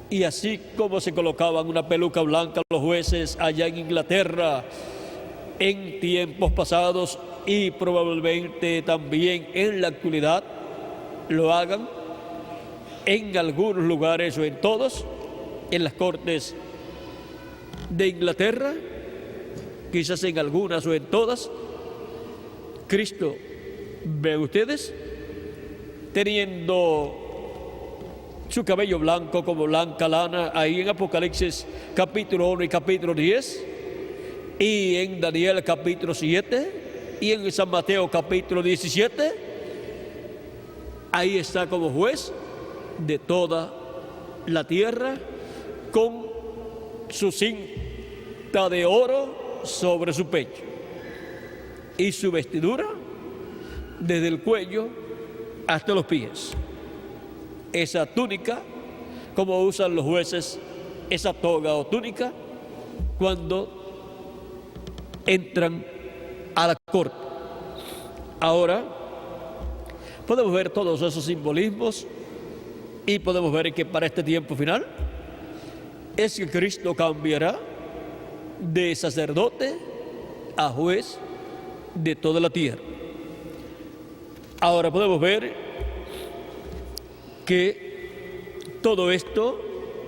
Y así como se colocaban una peluca blanca los jueces allá en Inglaterra en tiempos pasados, y probablemente también en la actualidad lo hagan en algunos lugares o en todos, en las cortes de Inglaterra, quizás en algunas o en todas, Cristo, vean ustedes, teniendo su cabello blanco como blanca lana, ahí en Apocalipsis capítulo 1 y capítulo 10, y en Daniel capítulo 7, y en San Mateo capítulo 17, ahí está como juez de toda la tierra, con su cinta de oro sobre su pecho y su vestidura desde el cuello hasta los pies. Esa túnica, como usan los jueces, esa toga o túnica, cuando entran a la corte. Ahora podemos ver todos esos simbolismos y podemos ver que para este tiempo final es que Cristo cambiará de sacerdote a juez de toda la tierra. Ahora podemos ver que todo esto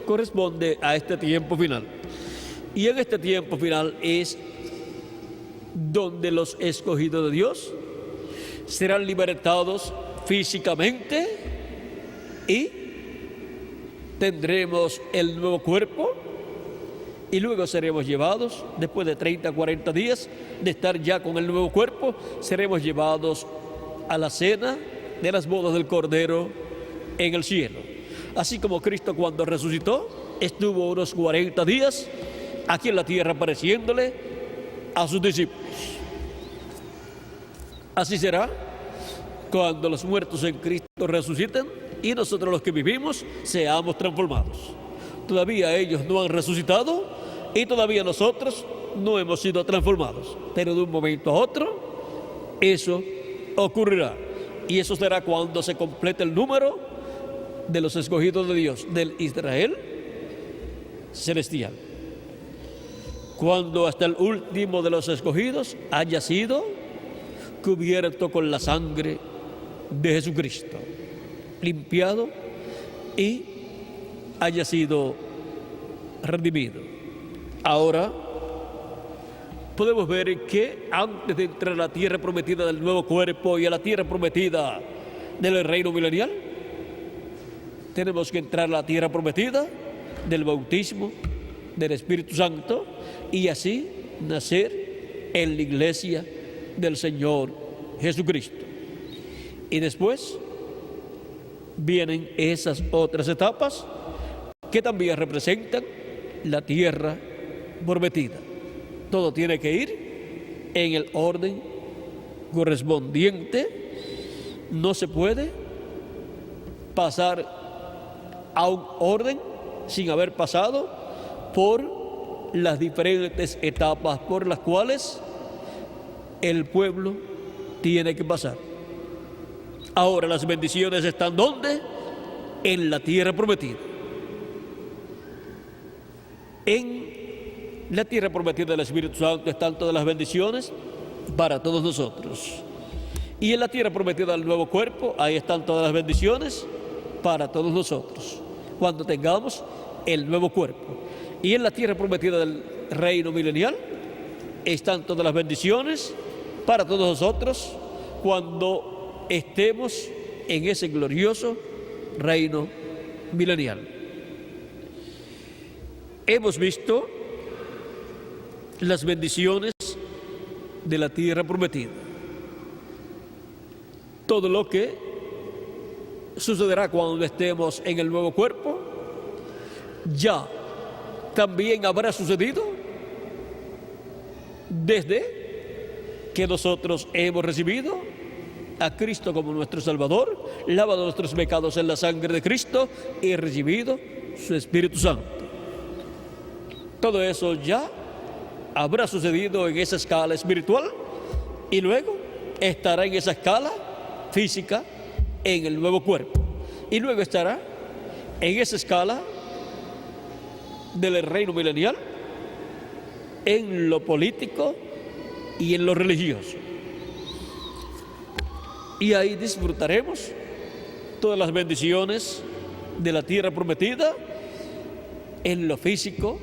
corresponde a este tiempo final. Y en este tiempo final es donde los escogidos de Dios serán libertados físicamente y tendremos el nuevo cuerpo, y luego seremos llevados, después de 30, 40 días de estar ya con el nuevo cuerpo, seremos llevados a la cena de las bodas del Cordero en el cielo. Así como Cristo, cuando resucitó, estuvo unos 40 días aquí en la tierra apareciéndole a sus discípulos. Así será cuando los muertos en Cristo resuciten y nosotros los que vivimos seamos transformados. Todavía ellos no han resucitado y todavía nosotros no hemos sido transformados, pero de un momento a otro eso ocurrirá, y eso será cuando se complete el número de los escogidos de Dios, del Israel celestial. Cuando hasta el último de los escogidos haya sido cubierto con la sangre de Jesucristo, limpiado y haya sido redimido. Ahora podemos ver que antes de entrar a la tierra prometida del nuevo cuerpo y a la tierra prometida del reino milenial, tenemos que entrar a la tierra prometida del bautismo del Espíritu Santo y así nacer en la iglesia del Señor Jesucristo. Y después vienen esas otras etapas que también representan la tierra prometida. Todo tiene que ir en el orden correspondiente. No se puede pasar a un orden sin haber pasado por las diferentes etapas por las cuales el pueblo tiene que pasar. Ahora las bendiciones están ¿dónde? En la tierra prometida. En la tierra prometida del Espíritu Santo están todas las bendiciones para todos nosotros. Y en la tierra prometida del nuevo cuerpo, ahí están todas las bendiciones para todos nosotros, cuando tengamos el nuevo cuerpo. Y en la tierra prometida del reino milenial están todas las bendiciones para todos nosotros, cuando estemos en ese glorioso reino milenial. Hemos visto las bendiciones de la tierra prometida. Todo lo que sucederá cuando estemos en el nuevo cuerpo ya también habrá sucedido desde que nosotros hemos recibido a Cristo como nuestro Salvador, lavado nuestros pecados en la sangre de Cristo y recibido su Espíritu Santo. Todo eso ya habrá sucedido en esa escala espiritual y luego estará en esa escala física en el nuevo cuerpo. Y luego estará en esa escala del reino milenial en lo político y en lo religioso. Y ahí disfrutaremos todas las bendiciones de la tierra prometida en lo físico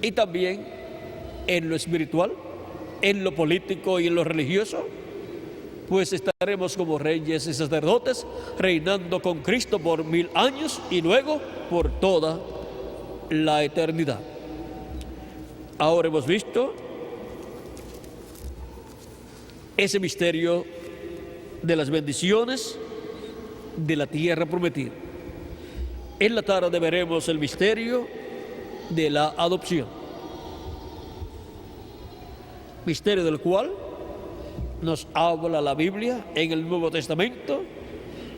y también en lo espiritual, en lo político y en lo religioso, pues estaremos como reyes y sacerdotes reinando con Cristo por 1000 años y luego por toda la eternidad. Ahora hemos visto ese misterio de las bendiciones de la tierra prometida. En la tarde veremos el misterio de la adopción, misterio del cual nos habla la Biblia en el Nuevo Testamento,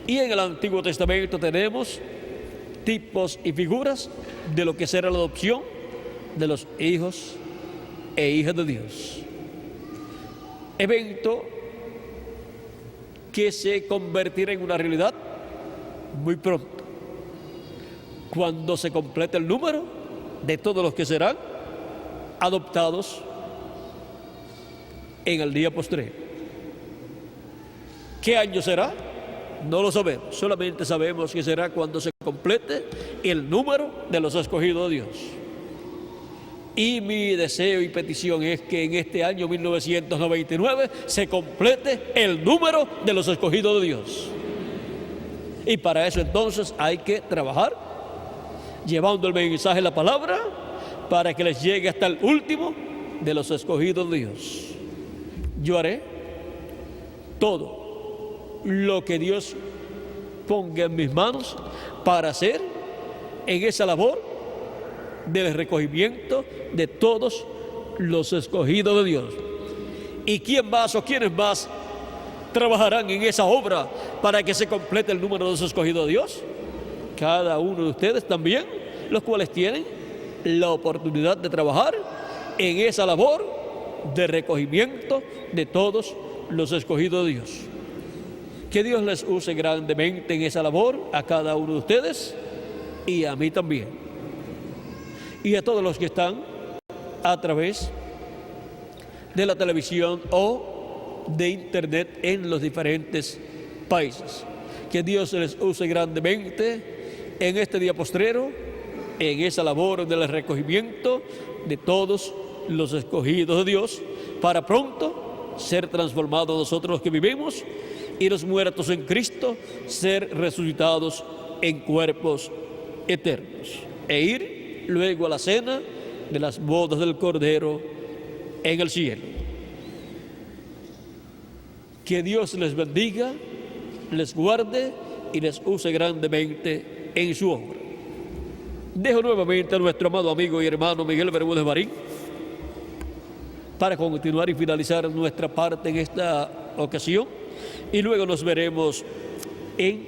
y en el Antiguo Testamento tenemos tipos y figuras de lo que será la adopción de los hijos e hijas de Dios. Evento que se convertirá en una realidad muy pronto, cuando se complete el número de todos los que serán adoptados en el día postrero. ¿Qué año será? No lo sabemos, solamente sabemos que será cuando se complete el número de los escogidos de Dios. Y mi deseo y petición es que en este año 1999 se complete el número de los escogidos de Dios. Y para eso entonces hay que trabajar llevando el mensaje de la palabra para que les llegue hasta el último de los escogidos de Dios. Yo haré todo lo que Dios ponga en mis manos para hacer en esa labor del recogimiento de todos los escogidos de Dios. ¿Y quién más o quiénes más trabajarán en esa obra para que se complete el número de los escogidos de Dios? Cada uno de ustedes también, los cuales tienen la oportunidad de trabajar en esa labor de recogimiento de todos los escogidos de Dios. Que Dios les use grandemente en esa labor a cada uno de ustedes y a mí también. y a todos los que están a través de la televisión o de internet en los diferentes países. Que Dios les use grandemente en este día postrero, en esa labor del recogimiento de todos los escogidos de Dios, para pronto ser transformados nosotros los que vivimos y los muertos en Cristo, ser resucitados en cuerpos eternos e ir luego a la cena de las bodas del Cordero en el cielo. Que Dios les bendiga, les guarde y les use grandemente en su obra. Dejo nuevamente a nuestro amado amigo y hermano Miguel Bermúdez Marín para continuar y finalizar nuestra parte en esta ocasión, y luego nos veremos en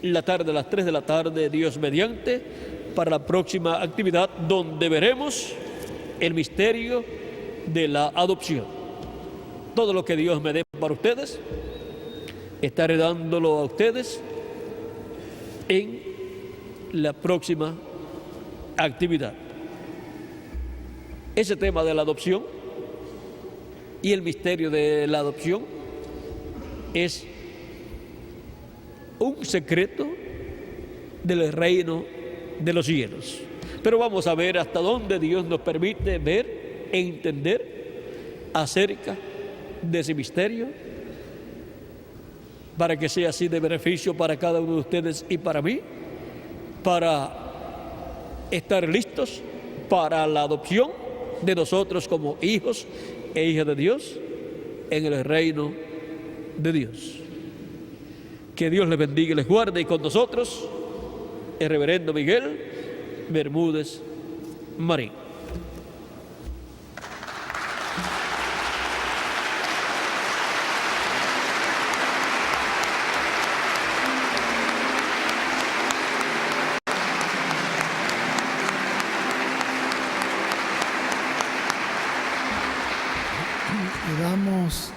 la tarde, a las 3 de la tarde, Dios mediante, para la próxima actividad donde veremos el misterio de la adopción. Todo lo que Dios me dé para ustedes, estaré dándolo a ustedes en la próxima actividad. Ese tema de la adopción y el misterio de la adopción es un secreto del reino de los cielos. Pero vamos a ver hasta dónde Dios nos permite ver e entender acerca de ese misterio, para que sea así de beneficio para cada uno de ustedes y para mí, para estar listos para la adopción de nosotros como hijos e hijas de Dios en el reino de Dios. Que Dios les bendiga y les guarde, y con nosotros el reverendo Miguel Bermúdez Marín. Le damos